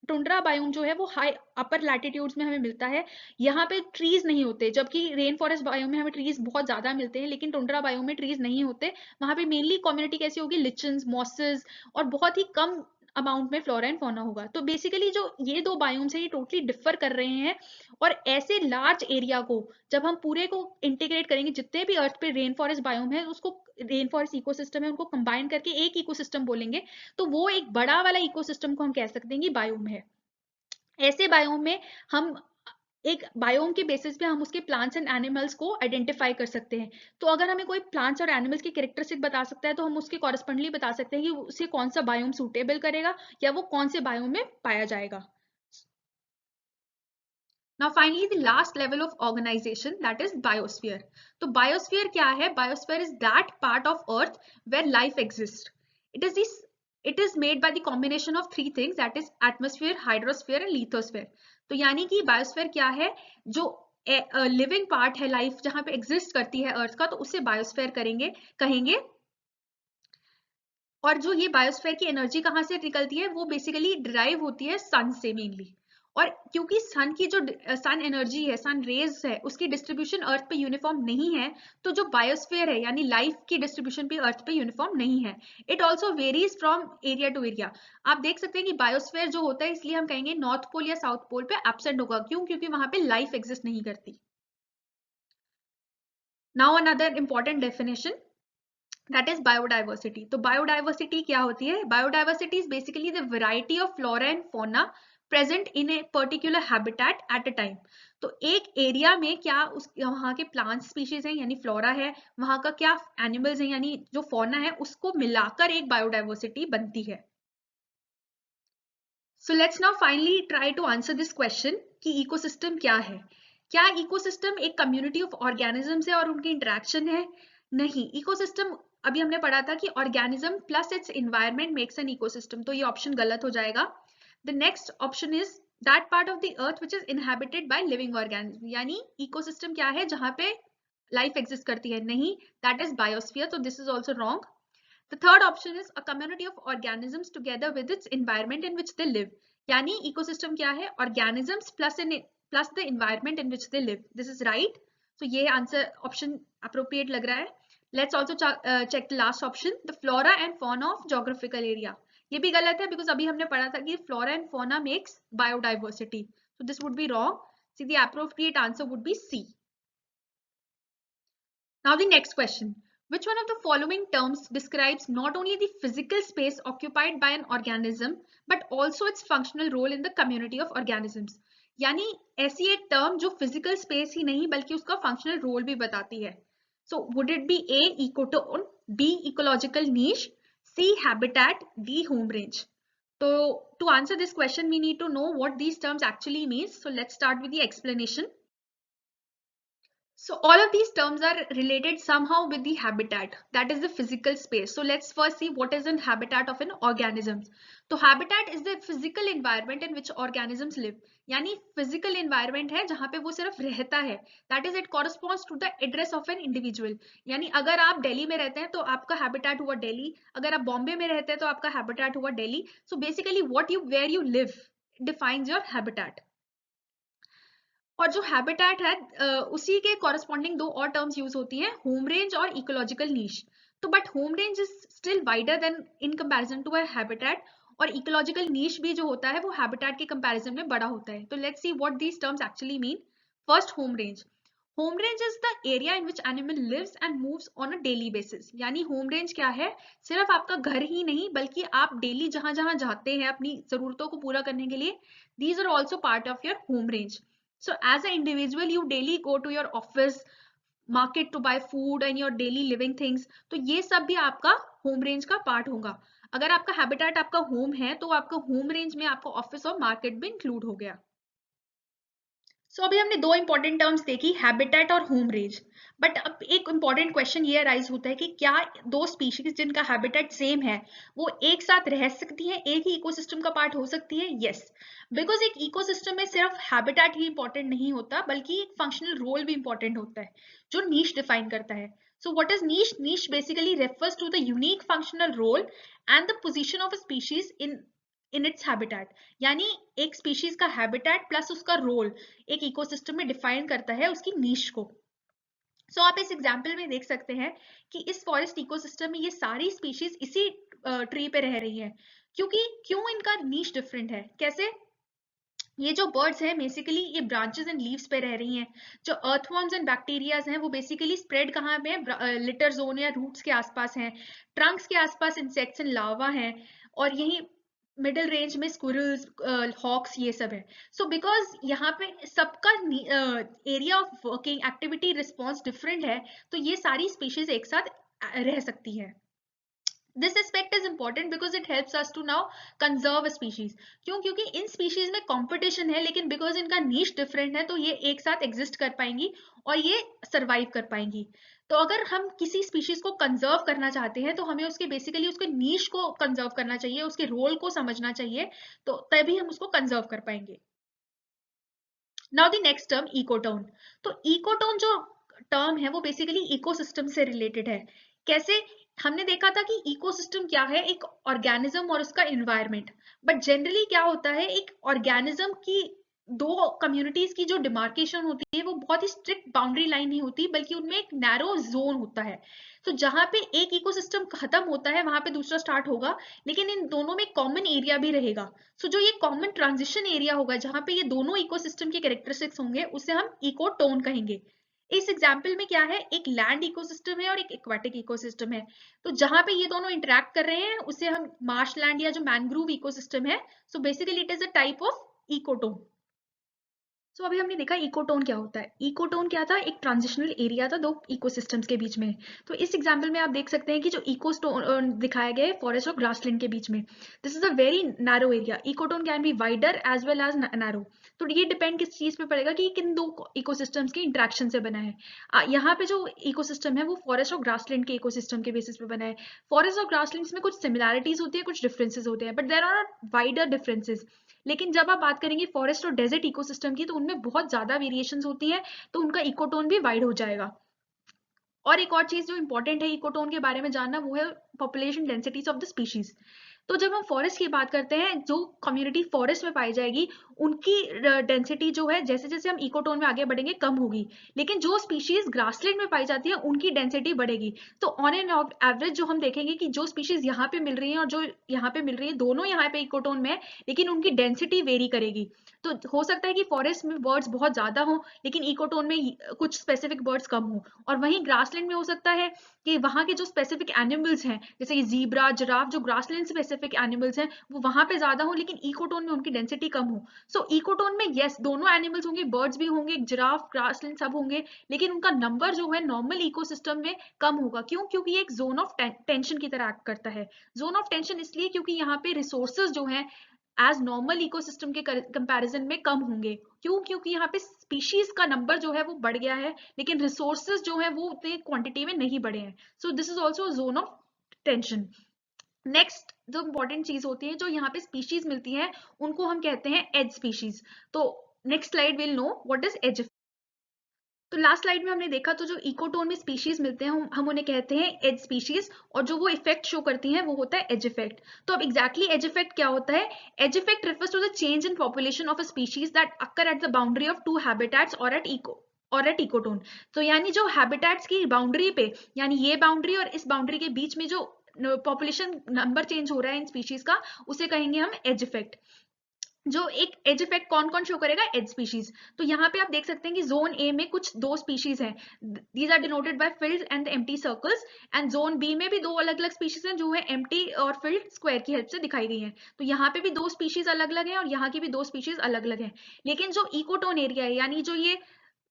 टुंड्रा बायोम जो है वो हाई अपर लैटिट्यूड्स में हमें मिलता है। यहाँ पे ट्रीज नहीं होते, जबकि रेन फॉरेस्ट बायोम में हमें ट्रीज बहुत ज्यादा मिलते हैं, लेकिन टुंड्रा बायोम में ट्रीज नहीं होते। वहां पे मेनली कम्युनिटी कैसी होगी? लिचन्स, मॉसेस, और बहुत ही कम अमाउंट में फ्लोरा एंड फौना होगा। तो बेसिकली जो ये दो बायोम्स है ये टोटली डिफर कर रहे हैं। और ऐसे लार्ज एरिया को जब हम पूरे को इंटीग्रेट करेंगे, जितने भी अर्थ पे रेन फॉरेस्ट बायोम है उसको, रेन फॉरेस्ट इकोसिस्टम है, उनको कंबाइन करके एक इकोसिस्टम बोलेंगे, तो वो एक बड़ा वाला इकोसिस्टम को हम कह सकते हैं कि बायोम है। ऐसे बायोम में हम एक बायोम के बेसिस पे हम उसके प्लांट्स एंड एनिमल्स को आइडेंटिफाई कर सकते हैं। तो अगर हमें कोई प्लांट्स और एनिमल्स की कैरेक्टरिस्टिक बता सकता है तो हम उसके कॉरेस्पॉन्डली बता सकते हैं कि उसे कौन सा बायोम सूटेबल करेगा या वो कौन से बायोम में पाया जाएगा। Now finally the last level of organization, that is biosphere. तो biosphere क्या है? Biosphere is that part of earth where life exists. It is made by the combination of three things, that is atmosphere, hydrosphere and lithosphere. तो यानी कि biosphere क्या है? जो living part है, लाइफ जहां पे एग्जिस्ट करती है अर्थ का, तो उसे बायोस्फीयर कहेंगे। और जो ये बायोस्फीयर की एनर्जी कहाँ से निकलती है? वो बेसिकली डिराइव होती है सन से मेनली। और क्योंकि सन की जो सन एनर्जी है, सन रेज है, उसकी डिस्ट्रीब्यूशन अर्थ पे यूनिफॉर्म नहीं है, तो जो बायोस्फीयर है यानी लाइफ की डिस्ट्रीब्यूशन भी अर्थ पे यूनिफॉर्म नहीं है। It also varies from area to area. आप देख सकते हैं कि बायोस्फीयर जो होता है, इसलिए हम कहेंगे नॉर्थ पोल या साउथ पोल पे एब्सेंट होगा। क्यों? क्योंकि वहां पे लाइफ एग्जिस्ट नहीं करती। Now another important definition, that is biodiversity। तो biodiversity क्या होती है? Biodiversity is basically the variety of flora and fauna present in a particular habitat at a time। तो एक एरिया में क्या उस वहाँ के प्लांट स्पीशीज हैं यानी फ्लोरा है, वहाँ का क्या एनिमल्स हैं यानी जो फौना है, उसको मिलाकर एक बायोडाइवर्सिटी बनती है। So let's now finally try to answer this question कि इकोसिस्टम क्या है? क्या इकोसिस्टम एक कम्युनिटी ऑफ ऑर्गेनिजम्स है और उनकी इंटरेक्शन है? नहीं। इकोसिस्टम अभी हमने पढ़ा था कि organism plus it's environment makes an ecosystem, तो ये ऑप्शन गलत हो जाएगा। The next option is that part of the earth which is inhabited by living organism, यानी इकोसिस्टम क्या है? जहां पे लाइफ एग्जिस्ट करती है। नहीं, दैट इज बायोस्फीयर, तो this is also wrong. The third option is a community of organisms together with its environment in which they live। यानी इकोसिस्टम क्या है? organisms plus the environment in which they live। This is right। So ये answer option appropriate लग रहा है। Let's also check the last option, the flora and fauna of geographical area। ये भी गलत है because अभी हमने पढ़ा था कि flora and fauna makes biodiversity। So this would be wrong। See, the appropriate answer would be C। Now the next question, which one of the following terms describes not only the physical space occupied by an organism but also its functional role in the community of organisms। यानी ऐसी एक term जो physical space ही नहीं बल्कि उसका functional role भी बताती है। So would it be A ecotone, B ecological niche, C habitat, D home range? तो to answer this question we need to know what these terms actually means। So let's start with the explanation। So all of these terms are related somehow with the habitat, that is the physical space। So let's first see what is an habitat of an organism। तो habitat is the physical environment in which organisms live। यानी physical environment है जहाँ पे वो सिर्फ रहता है। That is, it corresponds to the address of an individual। यानी अगर आप दिल्ली में रहते हैं तो आपका habitat हुआ दिल्ली, अगर आप बॉम्बे में रहते हैं तो आपका habitat हुआ Delhi. So basically where you live defines your habitat। और जो हैबिटेट है उसी के कॉरेस्पॉन्डिंग दो और टर्म्स यूज होती हैं, होम रेंज और इकोलॉजिकल नीश। तो but home range is still wider than in comparison to a habitat, और इकोलॉजिकल नीश भी जो होता है वो हैबिटेट के कंपैरिजन में बड़ा होता है। तो let's see what these terms actually mean. First, home range. Home range is the area in which animal lives and moves on a daily basis. यानी होम रेंज क्या है, सिर्फ आपका घर ही नहीं बल्कि आप डेली जहां जहां जाते हैं अपनी जरूरतों को पूरा करने के लिए, these are also part of your home range. So as an individual you daily go to your office, market to buy food and your daily living things, तो ये सब भी आपका होम रेंज का पार्ट होगा। अगर आपका हैबिटेट आपका होम है तो आपका होम रेंज में आपका ऑफिस और मार्केट भी इंक्लूड हो गया। अभी हमने दो इंपॉर्टेंट टर्म्स देखी, हैबिटेट और होम रेंज। बट अब एक इंपॉर्टेंट क्वेश्चन ये अराइज होता है कि क्या दो स्पीशीज जिनका हैबिटेट सेम है वो एक साथ रह सकती हैं, एक ही इकोसिस्टम का पार्ट हो सकती है? यस, बिकॉज एक इकोसिस्टम में सिर्फ हैबिटेट ही इंपॉर्टेंट नहीं होता बल्कि एक फंक्शनल रोल भी इंपॉर्टेंट होता है जो नीश डिफाइन करता है। So what is niche? Niche basically refers to the unique functional role and the position of a species in its habitat. यानी एक स्पीशीज का हैबिटेट प्लस उसका रोल एक इकोसिस्टम में डिफाइन करता है उसकी नीश को। आप इस एग्जाम्पल में देख सकते हैं कि इस फॉरेस्ट इकोसिस्टम में ये सारी स्पीशीज इसी ट्री पे रह रही हैं, क्योंकि क्यों इनका नीश डिफरेंट है। कैसे? ये जो बर्ड्स हैं बेसिकली ये ब्रांचेस एंड लीव्स पे रह रही हैं। जो अर्थवर्म्स एंड बैक्टीरियाज हैं वो बेसिकली स्प्रेड कहाँ पे है, लिटर जोन या रूट्स के आसपास हैं। ट्रंक्स के आसपास इंसेक्ट्स एंड लार्वा हैं, और यही मिडिल रेंज में स्क्विरल्स, हॉक्स, ये सब है। सो बिकॉज यहाँ पे सबका area of working activity response different है, तो ये सारी स्पीशीज एक साथ रह सकती है। This aspect is important because it helps us to now conserve a species. क्यों? क्योंकि इन species में competition है, लेकिन because इनका niche different है तो ये एक साथ exist कर पाएंगी और ये survive कर पाएंगी। तो अगर हम किसी species को conserve करना चाहते हैं तो हमें उसके basically उसके niche को conserve करना चाहिए, उसके role को समझना चाहिए, तो तभी हम उसको conserve कर पाएंगे। Now the next term, ecotone. तो ecotone जो टर्म है वो बेसिकली इकोसिस्टम से रिलेटेड है। कैसे? हमने देखा था कि इकोसिस्टम क्या है, एक ऑर्गेनिज्म और उसका एनवायरनमेंट। बट जनरली क्या होता है, एक ऑर्गेनिज्म की दो कम्युनिटीज की जो डिमार्केशन होती है वो बहुत ही स्ट्रिक्ट बाउंड्री लाइन नहीं होती बल्कि उनमें एक नैरो जोन होता है। तो जहां पे एक इकोसिस्टम खत्म होता है वहां पे दूसरा स्टार्ट होगा, लेकिन इन दोनों में कॉमन एरिया भी रहेगा। जो ये कॉमन ट्रांजिशन एरिया होगा जहां पे ये दोनों इकोसिस्टम के कैरेक्टरिस्टिक्स होंगे उसे हम इकोटोन कहेंगे। इस एग्जाम्पल में क्या है, एक लैंड इकोसिस्टम है और एक एक्वाटिक इकोसिस्टम है। तो जहां पे ये दोनों इंटरेक्ट कर रहे हैं उसे हम मार्शलैंड या जो मैंग्रोव इकोसिस्टम है, so basically it is a type of ecotone. अभी हमने देखा इकोटोन क्या होता है। इकोटोन क्या था, एक ट्रांजिशनल एरिया था दो इकोसिस्टम्स के बीच में। तो इस एग्जांपल में आप देख सकते हैं कि जो इकोटोन दिखाया गया है फॉरेस्ट और ग्रासलैंड के बीच में, this is a very narrow area. Ecotone can be wider as well as narrow. तो ये डिपेंड किस चीज पे पड़ेगा कि किन दो इकोसिस्टम्स के इंटरेक्शन से बना है। यहाँ पे जो इकोसिस्टम है वो फॉरेस्ट और ग्रासलैंड के इकोसिस्टम के बेसिस पे बना है। फॉरेस्ट और ग्रासलैंड्स में कुछ सिमिलैरिटीज होती है, कुछ डिफरेंसेस होते हैं, but there are wider differences. लेकिन जब आप बात करेंगे फॉरेस्ट और डेजर्ट इकोसिस्टम की तो उनमें बहुत ज्यादा वेरिएशंस होती है, तो उनका इकोटोन भी वाइड हो जाएगा। और एक और चीज जो इंपॉर्टेंट है इकोटोन के बारे में जानना वो है population densities of the species. तो जब हम फॉरेस्ट की बात करते हैं, जो कम्युनिटी फॉरेस्ट में पाई जाएगी उनकी डेंसिटी जो है जैसे जैसे हम इकोटोन में आगे बढ़ेंगे कम होगी, लेकिन जो स्पीशीज ग्रासलैंड में पाई जाती है उनकी डेंसिटी बढ़ेगी। तो ऑन एन एवरेज जो हम देखेंगे कि जो स्पीशीज यहाँ पे मिल रही है और जो यहाँ पे मिल रही है दोनों यहाँ पे इकोटोन में है, लेकिन उनकी डेंसिटी वेरी करेगी। तो हो सकता है कि फॉरेस्ट में बर्ड्स बहुत ज्यादा हो लेकिन इकोटोन में कुछ स्पेसिफिक बर्ड्स कम हो, और वहीं ग्रासलैंड में हो सकता है कि वहां के जो स्पेसिफिक एनिमल्स हैं जैसे कि जीब्रा, जिराफ, जो ग्रासलैंड स्पेसिफिक एनिमल्स हैं वो वहां पे ज्यादा हो लेकिन इकोटोन में उनकी डेंसिटी कम हो। सो इकोटोन में यस दोनों एनिमल्स होंगे, बर्ड्स भी होंगे, जिराफ, ग्रासलैंड सब होंगे, लेकिन उनका नंबर जो है नॉर्मल इकोसिस्टम में कम होगा। क्यों? क्योंकि ये एक जोन ऑफ टेंशन की तरह एक्ट करता है। जोन ऑफ टेंशन इसलिए क्योंकि यहाँ पे रिसोर्सेज जो हैं एज नॉर्मल इकोसिस्टम के कंपैरिजन में कम होंगे। क्यों? क्योंकि यहाँ पे स्पीशीज का नंबर जो है वो बढ़ गया है लेकिन रिसोर्सेज जो है वो उतने क्वांटिटी में नहीं बढ़े हैं। So this is also zone of tension. Next जो इंपॉर्टेंट चीज होती है जो यहाँ पे स्पीशीज मिलती है उनको हम कहते हैं एज स्पीशीज। तो next slide will know what is edge. तो लास्ट स्लाइड में हमने देखा तो जो इकोटोन में स्पीशीज मिलते हैं हम उन्हें कहते हैं एज स्पीशीज, और जो वो इफेक्ट शो करती हैं वो होता है एज इफेक्ट। तो अब एग्जैक्टली एज इफेक्ट क्या होता है? Edge effect refers to the change in population of a species that occur at the boundary of two habitats और एट इकोटोन। तो यानी जो हैबिटेट्स की बाउंड्री पे, यानी ये बाउंड्री और इस बाउंड्री के बीच में जो पॉपुलेशन नंबर चेंज हो रहा है इन स्पीशीज का, उसे कहेंगे हम एज इफेक्ट। जो एक एज इफेक्ट कौन कौन शो करेगा, एज स्पीशीज। तो यहाँ पे आप देख सकते हैं कि जोन ए में कुछ 2 स्पीशीज हैं, these are denoted by filled and empty circles, and zone B में भी 2 अलग अलग स्पीशीज हैं जो है एम्प्टी और फिल्ड स्क्वायर की हेल्प से दिखाई गई हैं। तो यहाँ पे भी 2 स्पीशीज अलग अलग हैं और यहाँ की भी 2 स्पीशीज अलग अलग हैं। लेकिन जो इकोटोन एरिया है, यानी जो ये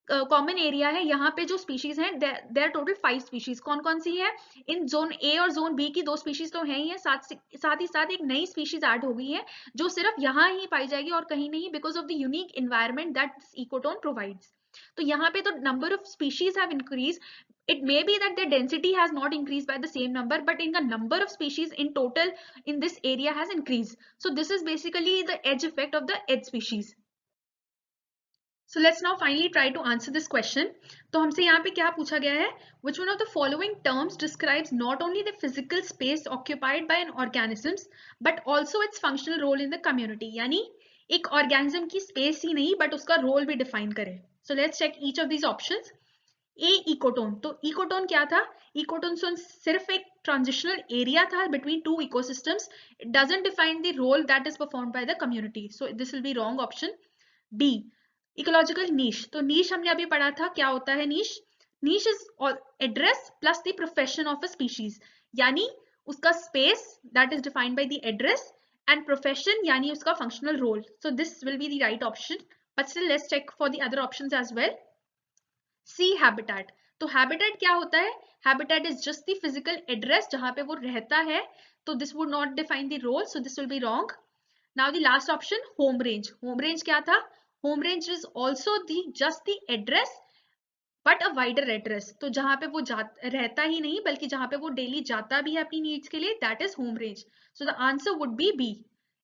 कॉमन एरिया है, यहाँ पे जो स्पीशीज हैं देयर टोटल 5 स्पीशीज। कौन कौन सी है, इन जोन ए और जोन बी की 2 स्पीशीज तो है ही है, साथ ही साथ एक नई स्पीशीज ऐड हो गई है जो सिर्फ यहाँ ही पाई जाएगी और कहीं नहीं, because of the unique environment that this ecotone provides. तो यहाँ पे तो number of species have increase. It may be that their density has not increased by the same number, but in the number of species in total in this area has increased. So this is basically the edge effect of the edge species. So let's now finally try to answer this question. तो हमसे यहाँ पे क्या पूछा गया है, which one of the following terms describes not only the physical space occupied by an organisms but also its functional role in the community. यानी एक organism की space ही नहीं but उसका role भी define करे. So let's check each of these options. A, ecotone. तो ecotone क्या था, इकोटोन सिर्फ एक ट्रांजिशनल एरिया था between two ecosystems. It doesn't define the role that is performed by the community. So this will be wrong option. B, ecological niche. तो niche हमने अभी पढ़ा था, क्या होता है niche, niche is address plus the profession of a species, यानी उसका space that is defined by the address and profession यानी उसका functional role. So this will be the right option, but still let's check for the other options as well. C, habitat. तो habitat क्या होता है, habitat is just the physical address जहां पे वो रहता है, तो this would not define the role, so this will be wrong. Now the last option, home range. Home range क्या था, home range is also just the address but a wider address. तो जहां पे वो रहता ही नहीं बल्कि जहां पे वो डेली जाता भी है अपनी नीड्स के लिए, that is home range. So the answer would be B,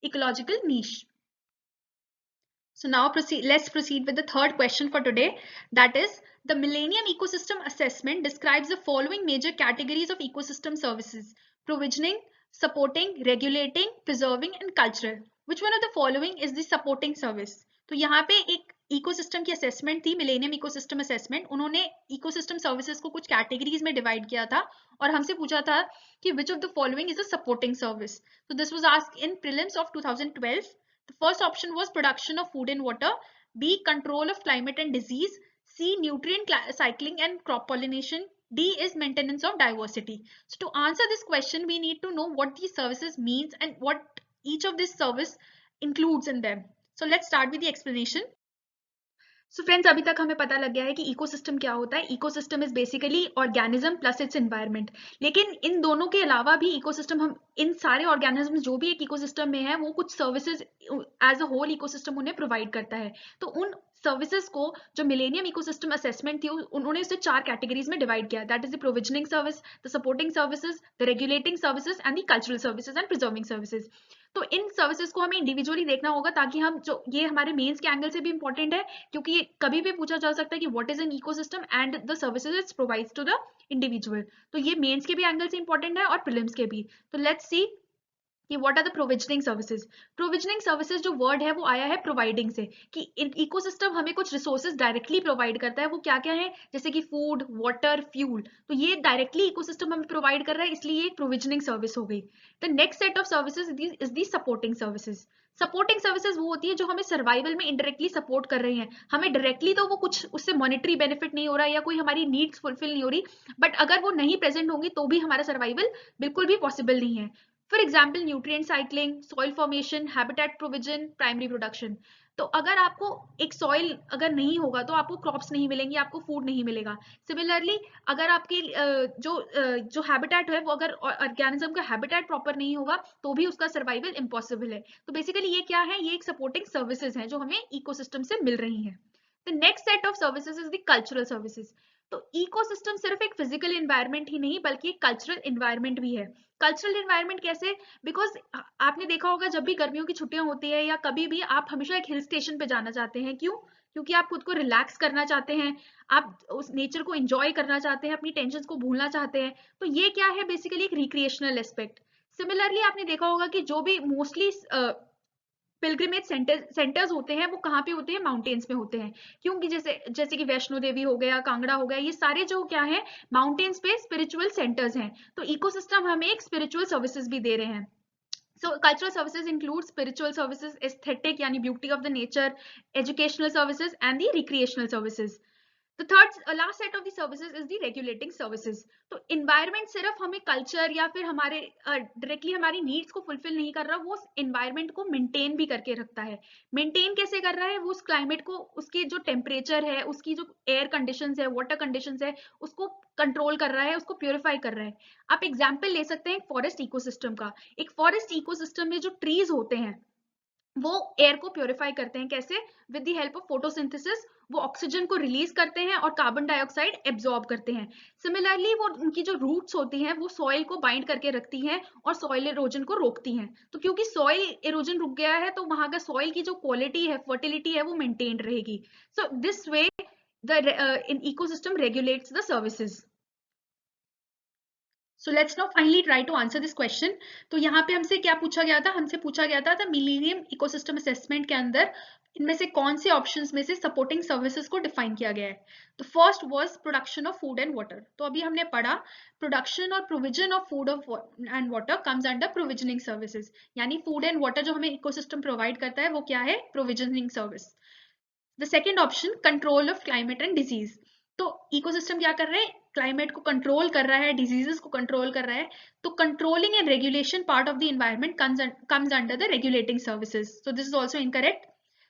ecological niche. So now let's proceed with the third question for today, that is the Millennium Ecosystem Assessment describes the following major categories of ecosystem services: provisioning, supporting, regulating, preserving and cultural. Which one of the following is the supporting service? तो यहाँ पे एक ecosystem की assessment थी, millennium ecosystem assessment. उन्होंने ecosystem services को कुछ categories में डिवाइड किया था और हमसे पूछा था कि which of the following is a supporting service. तो this was asked in prelims of 2012. The first option was production of food and water, B, control of climate and disease, C, nutrient cycling and crop pollination, D is maintenance of diversity. So to answer this question, we need to know what these services means and what each of this service includes in them. So let's start with the explanation. So friends, अभी तक हमें पता लग गया है कि ecosystem क्या होता है. Ecosystem is basically organism plus it's environment. लेकिन इन दोनों के अलावा भी इकोसिस्टम, हम इन सारे ऑर्गेनिज्म जो भी एक इकोसिस्टम में है वो कुछ services as a whole ecosystem उन्हें प्रोवाइड करता है. तो उन सर्विसेज को जो मिलेनियम इकोसिस्टम असेसमेंट थी उन्होंने उसे 4 कैटेगरीज में डिवाइड किया, that is the provisioning service, the supporting services, the regulating services and the cultural services and preserving services. तो इन सर्विसेज को हमें इंडिविजुअली देखना होगा ताकि हम जो ये हमारे मेंस के एंगल से भी इंपॉर्टेंट है, क्योंकि ये कभी भी पूछा जा सकता है कि what is an ecosystem and the services it provides to the individual. तो ये मेंस के भी एंगल से इंपॉर्टेंट है और प्रीलिम्स के भी. तो लेट्स सी कि what are the provisioning services. Provisioning services जो वर्ड है वो आया है प्रोवाइडिंग से, कि इकोसिस्टम हमें कुछ रिसोर्सेज डायरेक्टली प्रोवाइड करता है. वो क्या क्या है, जैसे कि फूड, वाटर, फ्यूल. तो ये डायरेक्टली इकोसिस्टम हमें प्रोवाइड कर रहा है, इसलिए ये एक प्रोविजनिंग सर्विस हो गई. The next set of services is the supporting services. Supporting services वो होती है जो हमें सर्वाइवल में इनडायरेक्टली सपोर्ट कर रही हैं. हमें डायरेक्टली तो वो कुछ उससे मॉनेटरी बेनिफिट नहीं हो रहा है या कोई हमारी नीड्स फुलफिल नहीं हो रही, बट अगर वो नहीं प्रेजेंट होंगी तो भी हमारा सर्वाइवल बिल्कुल भी पॉसिबल नहीं है. For example nutrient cycling, soil formation, habitat provision, primary production. तो अगर आपको एक सॉइल अगर नहीं होगा तो आपको क्रॉप्स नहीं मिलेंगी, आपको फूड नहीं मिलेगा. सिमिलरली अगर आपके जो हैबिटेट है वो अगर ऑर्गेनिज्म का हैबिटेट प्रॉपर नहीं होगा तो भी उसका सर्वाइवल इम्पॉसिबल है. तो बेसिकली ये क्या है, ये एक सपोर्टिंग सर्विसेज हैं जो हमें इकोसिस्टम से मिल रही हैं. The next set of services is the cultural services. तो इकोसिस्टम सिर्फ एक फिजिकल एनवायरनमेंट ही नहीं बल्कि एक कल्चरल एनवायरनमेंट भी है. कल्चरल एनवायरनमेंट कैसे, बिकॉज आपने देखा होगा जब भी गर्मियों की छुट्टियां होती है या कभी भी आप हमेशा एक हिल स्टेशन पे जाना चाहते हैं. क्यों, क्योंकि आप खुद को रिलैक्स करना चाहते हैं, आप उस नेचर को एंजॉय करना चाहते हैं, अपनी टेंशन को भूलना चाहते हैं. तो ये क्या है, बेसिकली एक रिक्रिएशनल एस्पेक्ट. सिमिलरली आपने देखा होगा कि जो भी मोस्टली पिलग्रिमेज सेंटर्स होते हैं वो कहाँ पे होते हैं, माउंटेन्स में होते हैं, क्योंकि जैसे कि वैष्णो देवी हो गया, कांगड़ा हो गया, ये सारे जो क्या है माउंटेन्स पे स्पिरिचुअल सेंटर्स हैं। तो इकोसिस्टम हमें एक स्पिरिचुअल सर्विसेज भी दे रहे हैं। So cultural services include spiritual services, aesthetic यानी beauty of the nature, educational services and the recreational services. The third last set of the services is the regulating services. तो environment सिर्फ हमें culture या फिर हमारे directly हमारी needs को fulfill नहीं कर रहा, वो environment को maintain भी करके रखता है। maintain कैसे कर रहा है, वो उस climate को, उसकी जो temperature है, उसकी जो air conditions है, water conditions है, उसको कंट्रोल कर रहा है, उसको प्योरीफाई कर रहा है। आप एग्जाम्पल ले सकते हैं फॉरेस्ट इकोसिस्टम का। एक फॉरेस्ट इकोसिस्टम में जो ट्रीज होते हैं वो एयर को प्योरीफाई करते हैं, कैसे, with the help of photosynthesis. वो ऑक्सीजन को रिलीज करते हैं और कार्बन डाइऑक्साइड एब्जॉर्ब करते हैं। सिमिलरली वो उनकी जो रूट्स होती हैं वो सॉइल को बाइंड करके रखती हैं और सॉइल एरोजन को रोकती हैं। तो क्योंकि सॉइल एरोजन रुक गया है तो वहां का सॉइल की जो क्वालिटी है, फर्टिलिटी है, वो मेंटेन रहेगी। So this way the ecosystem regulates the services. So let's now finally try to answer this question. तो यहाँ पे हमसे क्या पूछा गया था, हमसे पूछा गया था मिलेनियम इकोसिस्टम असेसमेंट के अंदर इनमें से कौन से ऑप्शंस में से सपोर्टिंग सर्विसेज को डिफाइन किया गया है। तो first was production of food and water. तो अभी हमने पढ़ा प्रोडक्शन और provision of food and water comes under provisioning services, यानी फूड एंड वाटर जो हमें इकोसिस्टम प्रोवाइड करता है वो क्या है, provisioning service. The second option control of climate and disease. तो इकोसिस्टम क्या कर रहे हैं, क्लाइमेट को कंट्रोल कर रहा है, डिजीजेस को कंट्रोल कर रहा है। तो controlling and regulation part of the environment comes under the regulating services. So this is also incorrect.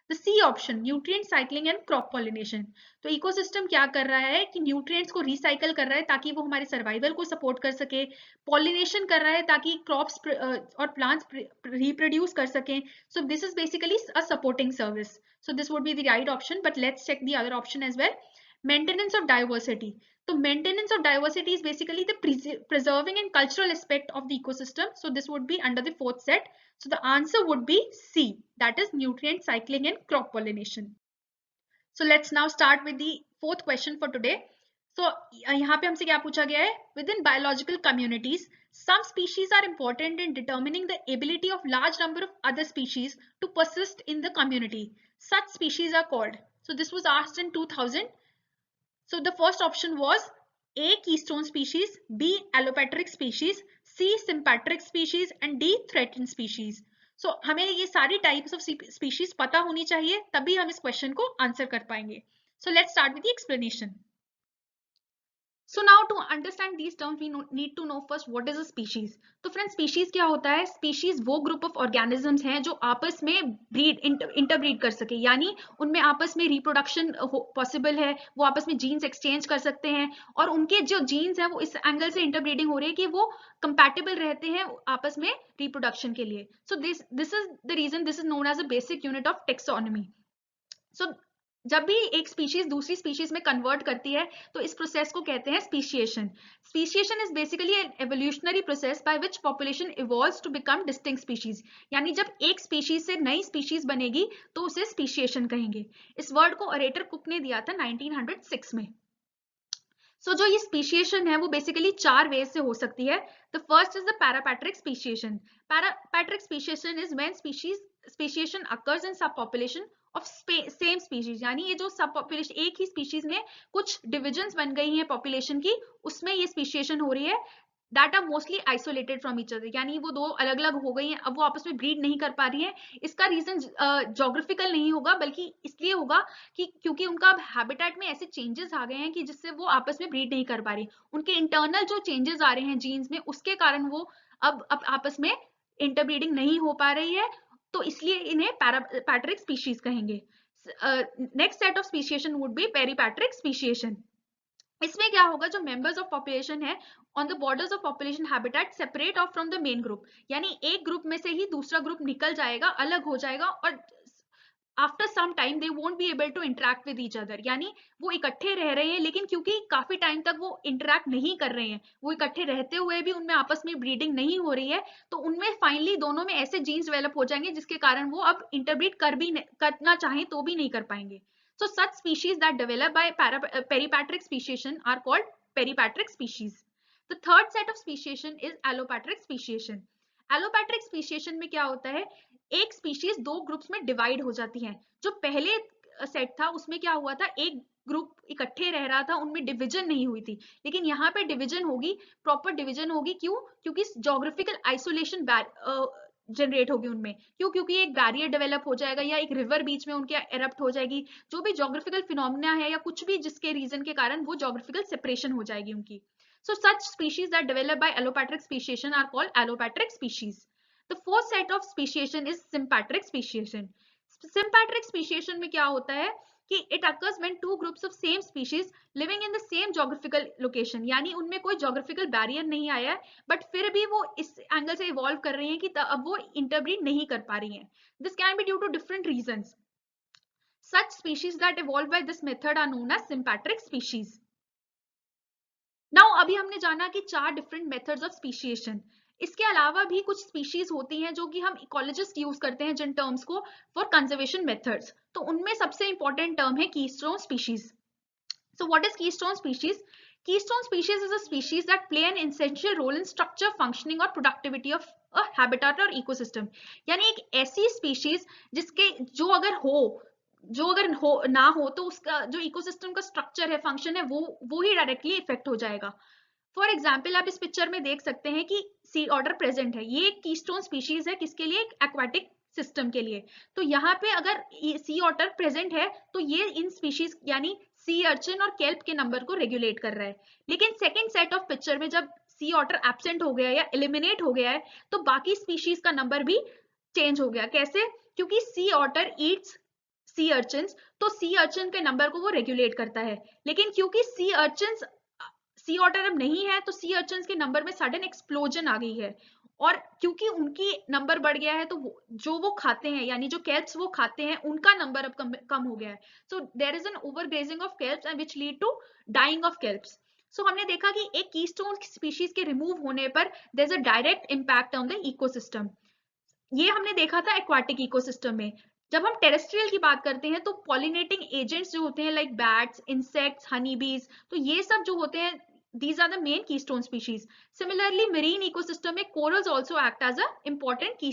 The C option, nutrient cycling and crop pollination. तो इकोसिस्टम क्या कर रहा है कि न्यूट्रिएंट्स को रिसाइकल कर रहा है ताकि वो हमारे सर्वाइवल को सपोर्ट कर सके, पॉलिनेशन कर रहा है ताकि क्रॉप्स और प्लांट्स रिप्रोड्यूस कर सकें। So this is basically a supporting service. So this would be the right option, but let's check the other option as well. Maintenance of diversity. So maintenance of diversity is basically the preserving and cultural aspect of the ecosystem. So this would be under the fourth set. So the answer would be C, that is nutrient cycling and crop pollination. So let's now start with the fourth question for today. So यहाँ पे हमसे क्या पूछा गया है, within biological communities some species are important in determining the ability of large number of other species to persist in the community. Such species are called. So this was asked in 2000. So the first option was A, keystone species, B, allopatric species, C, sympatric species and D, threatened species. So हमें ये सारी types of species पता होनी चाहिए, तभी हम इस question को answer कर पाएंगे. So let's start with the explanation. So now to understand these terms we need to know first what is a species. तो friends species क्या होता है, species वो group of organisms हैं जो आपस में interbreed कर सके, यानी उनमें आपस में reproduction possible है, वो आपस में genes exchange कर सकते हैं और उनके जो genes हैं वो इस angle से interbreeding हो रही है कि वो compatible रहते हैं आपस में reproduction के लिए. So this is the reason this is known as a basic unit of taxonomy. So जब भी एक स्पीशीज दूसरी स्पीशीज में कन्वर्ट करती है तो इस प्रोसेस को कहते हैं speciation. Speciation is basically an evolutionary process by which population evolves to become distinct species. यानी जब एक स्पीशीज से नई स्पीशीज बनेगी तो उसे स्पीशिएशन कहेंगे. इस वर्ड को ऑरेटर कुक ने दिया था 1906 में. सो जो ये स्पीशिएशन है वो बेसिकली चार वेज से हो सकती है. The first is the parapatric speciation. Parapatric speciation is when speciation occurs in sub population of same species, यानी ये जो सब पॉपुलेशन एक ही स्पीशीज में कुछ डिविजन्स बन गई हैं पॉपुलेशन की, उसमें ये स्पीशिएशन हो रही है. That are mostly isolated from each other, यानी वो दो अलग अलग हो गई हैं, अब वो आपस में ब्रीड नहीं कर पा रही हैं. इसका रीजन ज्योग्राफिकल नहीं होगा बल्कि इसलिए होगा कि क्योंकि उनका हैबिटेट में ऐसे चेंजेस आ गए हैं कि जिससे वो आपस में ब्रीड नहीं कर पा रही. उनके इंटरनल जो चेंजेस आ रहे हैं जीन्स में उसके कारण वो अब आपस में इंटरब्रीडिंग नहीं हो पा रही है, तो इसलिए इन्हें पैरापैट्रिक स्पीशीज कहेंगे. Next set of speciation would be peripatric speciation. इसमें क्या होगा, जो मेंबर्स ऑफ पॉपुलेशन है on the borders of population habitat separate of from the main group, यानी एक ग्रुप में से ही दूसरा ग्रुप निकल जाएगा, अलग हो जाएगा और after some time they won't be able to interact with each other. यानी वो इकट्ठे रह रहे हैं लेकिन क्योंकि काफी टाइम तक वो इंटरेक्ट नहीं कर रहे हैं, वो इकट्ठे रहते हुए भी उनमें आपस में ब्रीडिंग नहीं हो रही है, तो उनमें फाइनली दोनों में ऐसे जीन्स डेवलप हो जाएंगे जिसके कारण वो अब इंटरब्रीड करना चाहें तो भी नहीं कर पाएंगे. So such species that develop by peripatric speciation are called peripatric species. The third set of speciation is allopatric speciation. Allopatric speciation में क्या होता है, एक स्पीशीज दो ग्रुप्स में डिवाइड हो जाती है। जो पहले सेट था उसमें क्या हुआ था, एक ग्रुप इकट्ठे रह रहा था, उनमें डिवीजन नहीं हुई थी, लेकिन यहाँ पे डिवीजन होगी, प्रॉपर डिवीजन होगी। क्यों? क्योंकि ज्योग्राफिकल आइसोलेशन जनरेट होगी उनमें। क्यों? क्योंकि एक बैरियर डेवलप हो जाएगा या एक रिवर बीच में उनके एरप्ट हो जाएगी। जो भी ज्योग्राफिकल फिनोमिना है या कुछ भी जिसके रीजन के कारण वो ज्योग्राफिकल सेपरेशन हो जाएगी उनकी। So such species that develop by allopatric speciation are called allopatric species. The fourth set of speciation is sympatric speciation. Sympatric speciation में क्या होता है कि it occurs when two groups of same species living in the same geographical location, यानी उनमें कोई geographical barrier नहीं आया है, but फिर भी वो इस एंगल से इवॉल्व कर रही हैं कि अब वो इंटरब्रीड नहीं कर पा रही हैं. This can be due to different reasons. Such species that evolved by this method are known as sympatric species. Now अभी हमने जाना कि 4 डिफरेंट मेथड्स ऑफ स्पीशिएशन। इसके अलावा भी कुछ स्पीशीज होती हैं जो कि हम इकोलॉजिस्ट यूज करते हैं जिन टर्म्स को फॉर कंजर्वेशन मेथड्स। तो उनमें सबसे इंपॉर्टेंट टर्म है keystone species. So what is keystone species? Keystone species is a species that play an essential role in structure, functioning और productivity of a habitat और ecosystem। यानी एक ऐसी स्पीशीज जिसके जो अगर ना हो तो उसका जो इकोसिस्टम का स्ट्रक्चर है, फंक्शन है, वो ही डायरेक्टली इफेक्ट हो जाएगा। फॉर एग्जाम्पल आप इस पिक्चर में देख सकते हैं कि सी ऑटर प्रेजेंट है। ये एक कीस्टोन स्पीशीज है, किसके लिए? एक्वाटिक सिस्टम के लिए। तो यहाँ पे अगर सी ऑटर प्रेजेंट है तो ये इन स्पीशीज यानी सी अर्चिन और केल्प के नंबर को रेगुलेट कर रहा है। लेकिन सेकेंड सेट ऑफ पिक्चर में जब सी ऑटर एब्सेंट हो गया या एलिमिनेट हो गया है तो बाकी स्पीशीज का नंबर भी चेंज हो गया। कैसे? क्योंकि सी ऑटर ईट्स सी अर्चिन्स, तो सी अर्चिन के नंबर को वो रेगुलेट करता है। लेकिन क्योंकि सी ऑटर अब नहीं है तो सी अर्चिन्स के नंबर में सडन एक्सप्लोजन आ गई है, और क्योंकि उनकी नंबर बढ़ गया है तो जो वो खाते हैं यानी जो केल्प्स वो खाते हैं उनका नंबर अब कम हो गया है। So there is an overgrazing of kelps and which lead to dying of kelps. So हमने देखा कि एक कीस्टोन स्पीशीज के रिमूव होने पर there is a direct impact on the ecosystem. ये हमने देखा था एक्वाटिक इकोसिस्टम में। जब हम टेरेस्ट्रियल की बात करते हैं तो पॉलिनेटिंग एजेंट्स जो होते हैं लाइक बैट्स, इंसेक्ट्स, हनी बीज, तो ये सब जो होते हैं these are the main keystone species. Similarly, marine ecosystem में corals also act as a important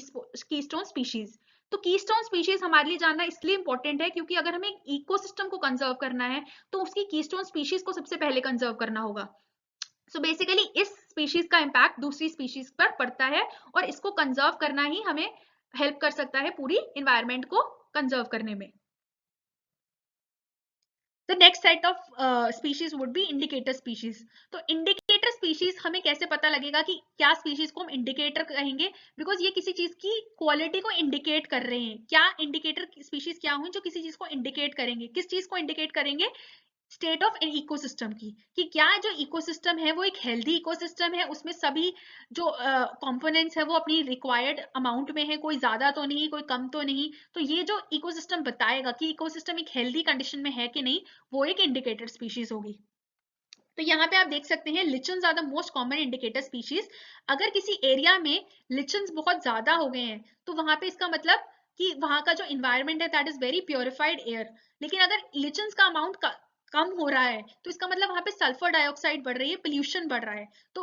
keystone species. तो keystone species हमारे लिए जानना इसलिए important है क्योंकि अगर हमें इकोसिस्टम को कंजर्व करना है तो उसकी keystone species को सबसे पहले कंजर्व करना होगा। So basically इस स्पीशीज का इम्पैक्ट दूसरी स्पीशीज पर पड़ता है और इसको कंजर्व करना ही हमें हेल्प कर सकता है पूरी इन्वायरमेंट को कंजर्व करने में। The next set of species would be indicator species. तो indicator species हमें कैसे पता लगेगा कि क्या species को हम indicator कहेंगे? Because ये किसी चीज की quality को indicate कर रहे हैं। क्या indicator species क्या होंगे जो किसी चीज को indicate करेंगे? किस चीज को indicate करेंगे? स्टेट ऑफ इकोसिस्टम की, कि क्या जो इकोसिस्टम है वो एक हेल्दी इकोसिस्टम है, उसमें सभी जो कंपोनेंट्स है वो अपनी रिक्वायर्ड अमाउंट में है, कोई ज्यादा तो नहीं कोई कम तो नहीं। तो ये जो इकोसिस्टम बताएगा कि इकोसिस्टम एक हेल्दी कंडीशन में है कि नहीं, वो एक इंडिकेटर स्पीशीज होगी। तो यहाँ पे आप देख सकते हैं lichens are the most common indicator species. अगर किसी एरिया में लिचन्स बहुत ज्यादा हो गए हैं तो वहां पे इसका मतलब कि वहां का जो इन्वायरमेंट है that is very purified air. लेकिन अगर लिचन्स का अमाउंट कम हो रहा है तो इसका मतलब वहां पे सल्फर डाइऑक्साइड बढ़ रही है, पोल्यूशन बढ़ रहा है। तो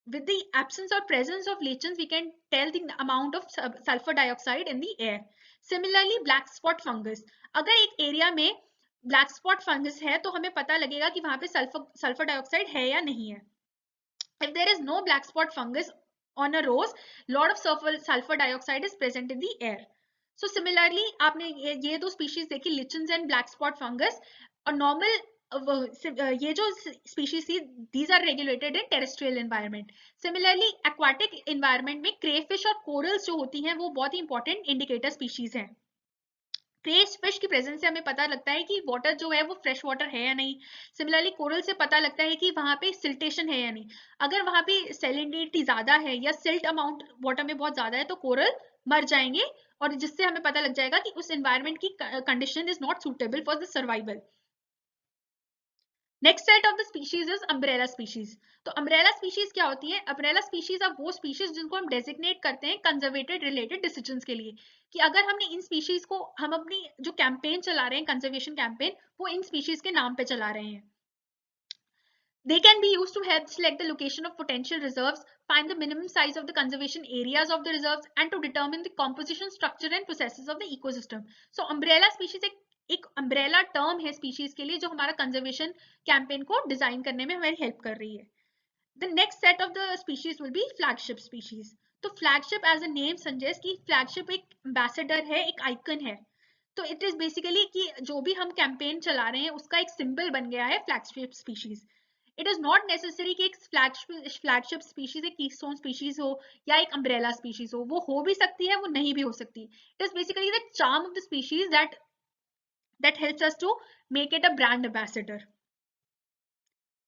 with the absence or presence of lichens we can tell the amount of sulfur dioxide in the air. Similarly black spot fungus, अगर एक एरिया में ब्लैक स्पॉट फंगस है तो हमें पता लगेगा कि वहां पे सल्फर डाइऑक्साइड है या नहीं है। If there is no black spot fungus on a rose, lot of sulfur dioxide is present in the air. So similarly आपने ये दो स्पीशीज देखी, लिचन्स एंड ब्लैक स्पॉट फंगस। और नॉर्मल ये जो स्पीशीज थी these are regulated in terrestrial environment. Similarly aquatic environment में crayfish और कोरल्स जो होती हैं वो बहुत ही इंपॉर्टेंट इंडिकेटर स्पीशीज हैं। फिश की प्रेजेंस से हमें पता लगता है कि वाटर जो है वो फ्रेश वाटर है या नहीं। सिमिलरली कोरल से पता लगता है कि वहां पे सिल्टेशन है या नहीं। अगर वहां पे सैलिनिटी ज्यादा है या सिल्ट अमाउंट वाटर में बहुत ज्यादा है तो कोरल मर जाएंगे, और जिससे हमें पता लग जाएगा कि उस एनवायरमेंट की condition is not suitable for the survival. Next set of the species is umbrella species. तो अम्ब्रेला स्पीशीज क्या होती है? अम्ब्रेला स्पीशीज अब वो स्पीशीज जिनको हम डेजिग्नेट करते हैं कंजर्वेटेड रिलेटेड डिसीजंस के लिए, कि अगर हमने इन स्पीशीज को हम अपनी जो कैंपेन चला रहे हैं कंजर्वेशन कैंपेन वो इन स्पीशीज के नाम पे चला रहे हैं। They can be used to help select the location of potential reserves, find the minimum size of the conservation areas of the reserves, and to determine the composition, structure and processes of the ecosystem. So umbrella species एक umbrella term है species के लिए जो हमारा conservation campaign को design करने में हमारी हेल्प कर रही है. The next set of the species will be flagship species. तो flagship as a name suggests कि flagship एक ambassador है, एक icon है. तो it is basically कि जो भी हम campaign चला रहे हैं उसका एक symbol बन गया है flagship species. It is not necessary कि एक flagship species एक keystone species हो या एक umbrella species हो भी सकती है, वो नहीं भी हो सकती. It is basically the charm of the species that helps us to make it a brand ambassador.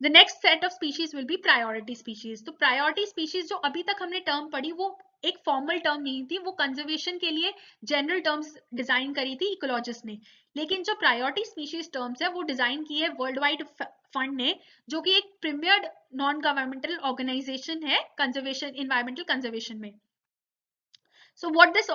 The next set of species will be priority species. तो priority species जो अभी तक हमने term पढ़ी वो एक formal term नहीं थी, वो conservation के लिए general terms डिजाइन करी थी इकोलॉजिस्ट ने. लेकिन जो priority species terms है वो डिजाइन की है वर्ल्ड वाइड फंड ने, जो कि एक प्रीमियर्ड नॉन गवर्नमेंटल ऑर्गेनाइजेशन है कंजर्वेशन एनवायरमेंटल कंजर्वेशन में. So what this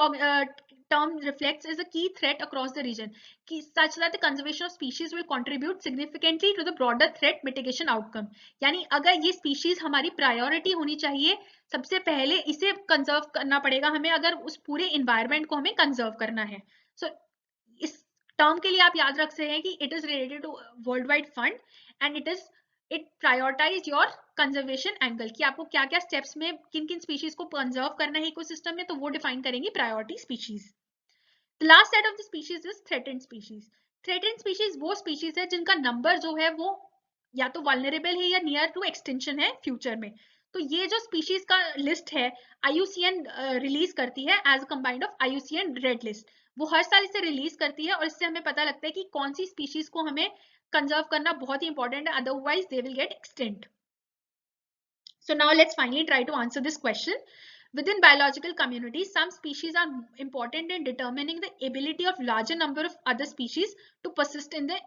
term reflects is a key threat across the region, such that the conservation of species will contribute significantly to the broader threat mitigation outcome. यानी अगर ये species हमारी priority होनी चाहिए, सबसे पहले इसे conserve करना पड़ेगा हमें, अगर उस पूरे environment को हमें conserve करना है. So इस term के लिए आप याद रख सकते हैं कि it is related to worldwide fund and it prioritize your conservation angle कि आपको क्या क्या स्टेप्स में किन किन स्पीशीज को कंजर्व करना है इकोसिस्टम में, तो वो डिफाइन करेंगे priority species. The last set of the species is threatened species. Threatened species वो स्पीशीज है जिनका नंबर जो है वो या तो वल्नरेबल है या नियर टू एक्सटिंक्शन है फ्यूचर में. तो ये जो स्पीशीज का लिस्ट है IUCN रिलीज करती है as combined of IUCN red list. वो हर साल इसे रिलीज करती है और इससे हमें पता लगता है कि कौन सी स्पीशीज को हमें कंजर्व करना बहुत ही इंपॉर्टेंट है, otherwise they will get extent. So now let's finally try to answer this question. Within biological communities, some species are important in determining the ability of larger number of other species to persist in the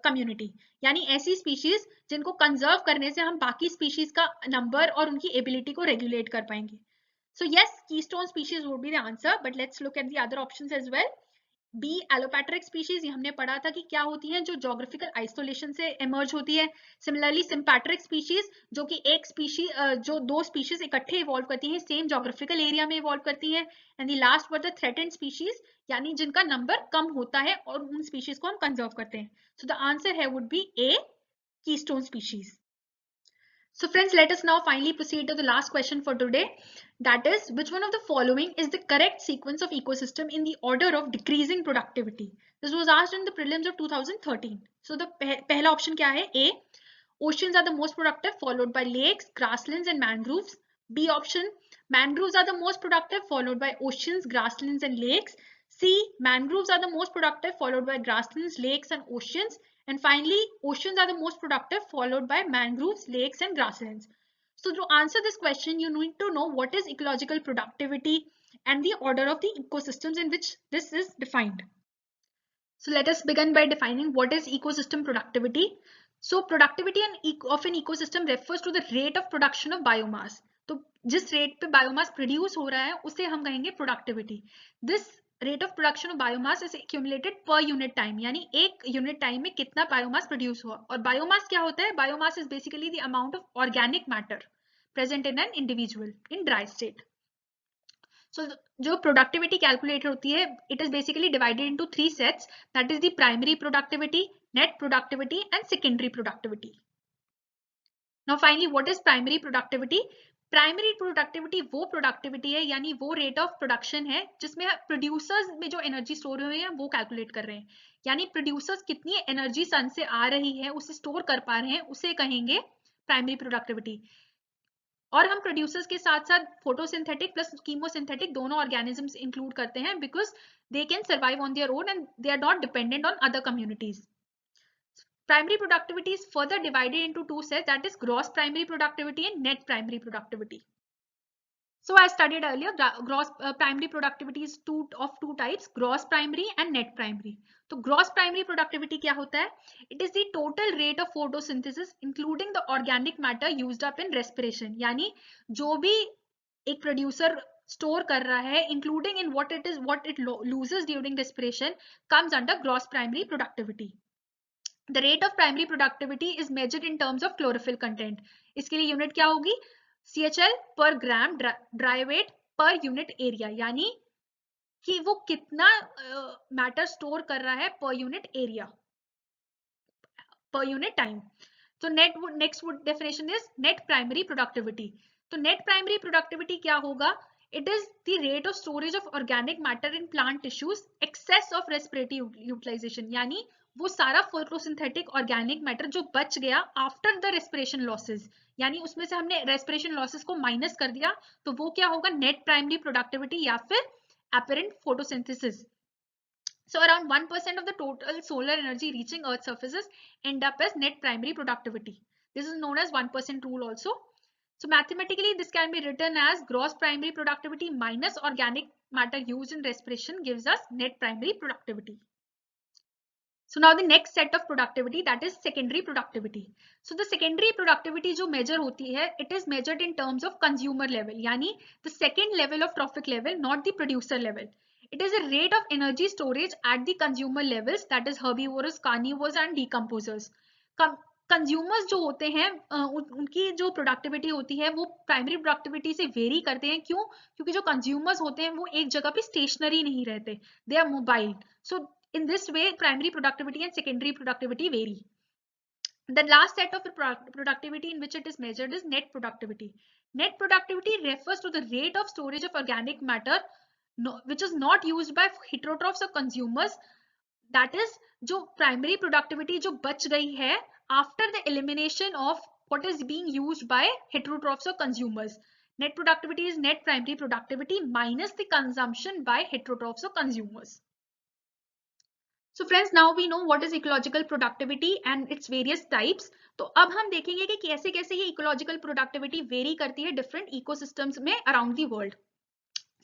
community. यानी ऐसी species जिनको conserve करने से हम बाकी species का number और उनकी ability को regulate कर पाएंगे. So yes, keystone species would be the answer, but let's look at the other options as well. B allopatric species, ये हमने पढ़ा था कि क्या होती हैं, जो जोग्राफिकल आइसोलेशन से इमर्ज होती है. सिमिलरली सिम्पैट्रिक स्पीशीज जो कि एक स्पीशीज जो दो स्पीशीज इकट्ठे इवॉल्व करती हैं, सेम जोग्राफिकल एरिया में इवॉल्व करती हैं. And the last were the threatened species, यानी जिनका नंबर कम होता है और उन स्पीशीज को हम कंजर्व करते हैं. सो द आंसर है would be A, keystone species. So friends, let us now finally proceed to the last question for today. That is, which one of the following is the correct sequence of ecosystem in the order of decreasing productivity? This was asked in the prelims of 2013. So the pehla option kya hai? A, oceans are the most productive, followed by lakes, grasslands and mangroves. B option, mangroves are the most productive, followed by oceans, grasslands and lakes. C, mangroves are the most productive, followed by grasslands, lakes and oceans. And finally, oceans are the most productive, followed by mangroves, lakes and grasslands. So to answer this question, you need to know what is ecological productivity and the order of the ecosystems in which this is defined. So let us begin by defining what is ecosystem productivity. So productivity of an ecosystem refers to the rate of production of biomass. तो जिस rate पे biomass produce हो रहा है उसे हम कहेंगे productivity. This rate of production of biomass is accumulated पर यूनिट टाइम, यानी एक यूनिट टाइम में कितना बायोमास प्रोड्यूस हुआ. और बायोमास क्या होता है? Biomass is basically the amount of organic matter present in an individual in dry state. So जो प्रोडक्टिविटी कैलकुलेट होती है, it is basically divided into 3 sets, that is the primary productivity, net productivity and secondary productivity. Now finally what is primary productivity? Primary productivity वो productivity है, यानी वो rate of production है जिसमें producers में जो एनर्जी स्टोर हुई है वो कैलकुलेट कर रहे हैं. यानी प्रोड्यूसर्स कितनी एनर्जी सन से आ रही है उसे स्टोर कर पा रहे हैं, उसे कहेंगे प्राइमरी प्रोडक्टिविटी. और हम प्रोड्यूसर्स के साथ साथ फोटोसिंथेटिक प्लस कीमोसिंथेटिक दोनों ऑर्गेनिजम्स इंक्लूड करते हैं, because they can survive on their own and they are not dependent on other communities. Primary productivity is further divided into 2 sets, that is gross primary productivity and net primary productivity. So I studied earlier, gross primary productivity is of two types, gross primary and net primary. So gross primary productivity क्या होता है? It is the total rate of photosynthesis including the organic matter used up in respiration. यानी जो भी एक producer store कर रहा है including in what it loses during respiration comes under gross primary productivity. The rate of primary productivity is measured in terms of chlorophyll content. इसके लिए unit क्या होगी? CHL per gram dry weight per unit area, यानी कि वो कितना matter store कर रहा है पर unit area, per unit time. So next definition is net primary productivity. तो net primary productivity क्या होगा? It is the rate of storage of organic matter in plant tissues excess of respiratory utilization, यानी वो सारा photosynthetic organic matter जो बच गया after the respiration losses, यानी उसमें से हमने respiration losses को minus कर दिया, तो वो क्या होगा? net primary productivity या फिर apparent photosynthesis. So around 1% of the total solar energy reaching Earth's surfaces end up as net primary productivity. This is known as 1% rule also. So mathematically, this can be written as gross primary productivity minus organic matter used in respiration gives us net primary productivity. So now the next set of productivity, that is secondary productivity. So the secondary productivity जो measure होती है, it is measured in terms of consumer level, यानी the second level of trophic level, not the producer level. It is a rate of energy storage at the consumer levels, that is herbivores, carnivores and decomposers. Consumers जो होते हैं उनकी जो productivity होती है वो primary productivity से very करते हैं। क्यों? क्योंकि जो कंज्यूमर्स होते हैं वो एक जगह पे स्टेशनरी नहीं रहते, they are mobile. So in this way primary productivity and secondary productivity vary. The last set of productivity in which it is measured is net productivity. Net productivity refers to the rate of storage of organic matter which is not used by heterotrophs or consumers. That is जो primary productivity जो बच गई है after the elimination of what is being used by heterotrophs or consumers. Net productivity is net primary productivity minus the consumption by heterotrophs or consumers. So friends, now we know what is ecological productivity and its various types. तो अब हम देखेंगे कि कैसे कैसे ये ecological productivity vary करती है different ecosystems में around the world.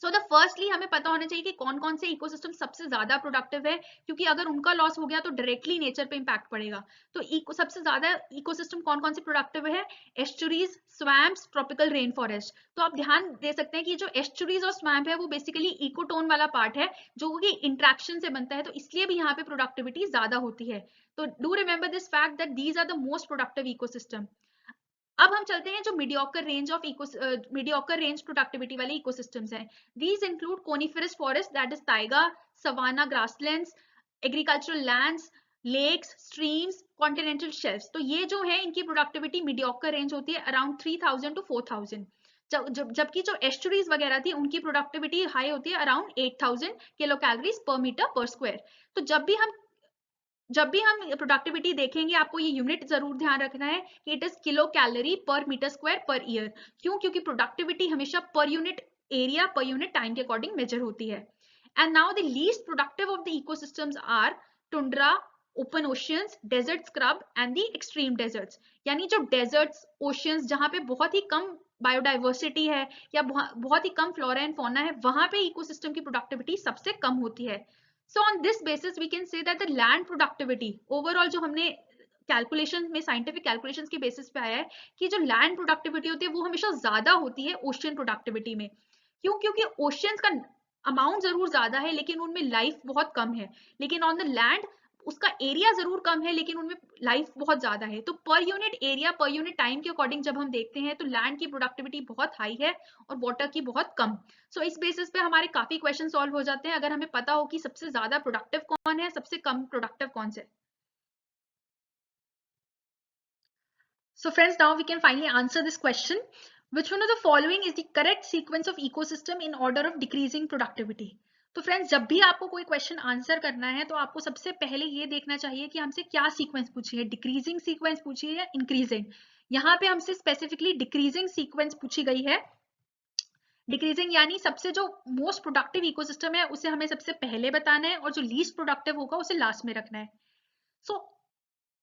So the firstly हमें पता होना चाहिए कि कौन कौन से इकोसिस्टम सबसे ज्यादा प्रोडक्टिव है, क्योंकि अगर उनका लॉस हो गया तो डायरेक्टली नेचर पे इंपैक्ट पड़ेगा. तो सबसे ज्यादा इकोसिस्टम कौन कौन से प्रोडक्टिव है? Estuaries, swamps, tropical rain forest. तो आप ध्यान दे सकते हैं कि जो एस्चुरीज और स्वैम्प है वो बेसिकली इकोटोन वाला पार्ट है जो कि इंट्रैक्शन से बनता है, तो इसलिए भी यहाँ पे प्रोडक्टिविटी ज्यादा होती है. तो do remember this fact that these are the most productive ecosystem. अब हम चलते हैं जो मीडियोकर रेंज प्रोडक्टिविटी वाले इकोसिस्टम्स हैं. These include coniferous forest, that is taiga, savanna grasslands, agricultural lands, lakes, streams, continental shelfs. तो ये जो है इनकी प्रोडक्टिविटी मीडियोकर रेंज होती है अराउंड 3000 to 4000. जबकि जो एस्चुरीज वगैरह थी उनकी प्रोडक्टिविटी हाई होती है around 8000 kilo calories per metre per square. तो जब भी हम प्रोडक्टिविटी देखेंगे आपको ये यूनिट जरूर ध्यान रखना है कि it is kilo calorie per metre square per year. क्यों? क्योंकि प्रोडक्टिविटी हमेशा per unit area per unit time के अकॉर्डिंग मेजर होती है. And now the least productive of the ecosystems are tundra, open oceans, desert scrub and the extreme deserts. यानी जो desserts, oceans जहां पे बहुत ही कम बायोडाइवर्सिटी है या बहुत ही कम फ्लोरा एंड फौना है, वहां पे इकोसिस्टम की प्रोडक्टिविटी सबसे कम होती है. So on this basis we can say that the land productivity overall जो हमने कैलकुलेशन में साइंटिफिक कैलकुलेशंस के बेसिस पे आया है कि जो लैंड प्रोडक्टिविटी होती है वो हमेशा ज्यादा होती है ओशियन प्रोडक्टिविटी में. क्यों? क्योंकि ओशियंस का अमाउंट जरूर ज्यादा है लेकिन उनमें लाइफ बहुत कम है, लेकिन ऑन द लैंड उसका एरिया जरूर कम है लेकिन उनमें लाइफ बहुत ज्यादा है. तो पर unit area per unit time के अकॉर्डिंग जब हम देखते हैं तो लैंड की प्रोडक्टिविटी बहुत हाई है और वाटर की बहुत कम. सो इस बेसिस पे हमारे काफी क्वेश्चन सॉल्व हो जाते हैं अगर हमें पता हो कि सबसे ज्यादा प्रोडक्टिव कौन है, सबसे कम प्रोडक्टिव कौन से. So friends, now we can finally answer this question. Which one of the following is the correct sequence of ecosystem in order of decreasing productivity? तो फ्रेंड्स जब भी आपको कोई क्वेश्चन आंसर करना है तो आपको सबसे पहले ये देखना चाहिए कि हमसे क्या सीक्वेंस पूछी है, डिक्रीजिंग सीक्वेंस पूछी है या इंक्रीजिंग. यहाँ पे हमसे स्पेसिफिकली डिक्रीजिंग सीक्वेंस पूछी गई है. डिक्रीजिंग यानी सबसे जो मोस्ट प्रोडक्टिव इकोसिस्टम है उसे हमें सबसे पहले बताना है और जो लीस्ट प्रोडक्टिव होगा उसे लास्ट में रखना है. So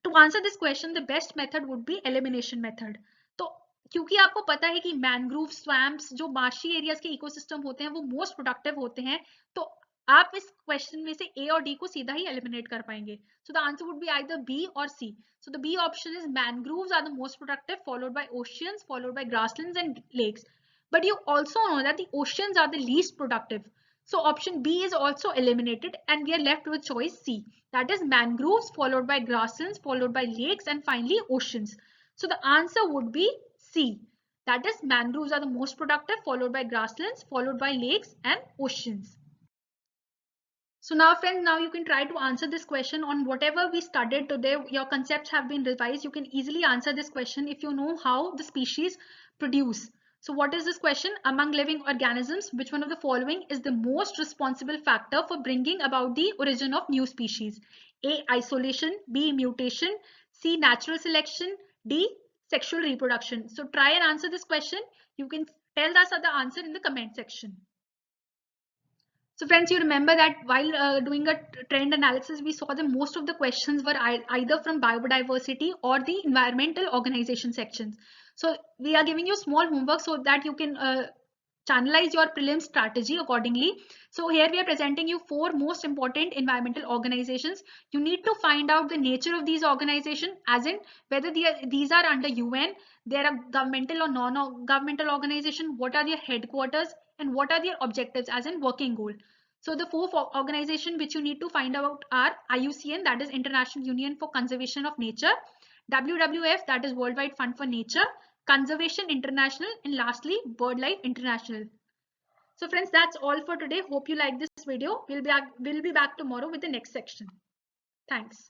to answer this question the best method would be elimination method. तो क्योंकि आपको पता है कि मैनग्रोव, स्वैम्प्स जो मार्शी एरियाज के इकोसिस्टम होते हैं वो मोस्ट प्रोडक्टिव होते हैं, तो आप इस क्वेश्चन में से ए और डी को सीधा ही एलिमिनेट कर पाएंगे. So the answer would be either B और C. So the B option is mangroves are the most productive, followed by oceans, followed by grasslands and lakes. But you also know that the oceans are the least productive. So option B is also eliminated and we are left with choice C. That is mangroves followed by grasslands followed by lakes and finally oceans. So the answer would be C. That is mangroves are the most productive followed by grasslands followed by lakes and oceans. So now friends, now you can try to answer this question on whatever we studied today. Your concepts have been revised. You can easily answer this question if you know how the species produce. So what is this question? Among living organisms, which one of the following is the most responsible factor for bringing about the origin of new species? A. Isolation. B. Mutation. C. Natural selection. D. Sexual reproduction. So try and answer this question. You can tell us the answer in the comment section. So friends, you remember that while doing a trend analysis, we saw that most of the questions were either from biodiversity or the environmental organization sections. So we are giving you small homework so that you can channelize your prelim strategy accordingly. So here we are presenting you 4 most important environmental organizations. You need to find out the nature of these organizations, as in whether these are under UN, they are governmental or non-governmental organization, what are their headquarters, and what are their objectives as in working goal. So the 4 organizations which you need to find out are IUCN, that is International Union for Conservation of Nature, WWF, that is Worldwide Fund for Nature, Conservation International, and lastly BirdLife International. So friends, that's all for today. Hope you like this video. We'll be back tomorrow with the next section. Thanks.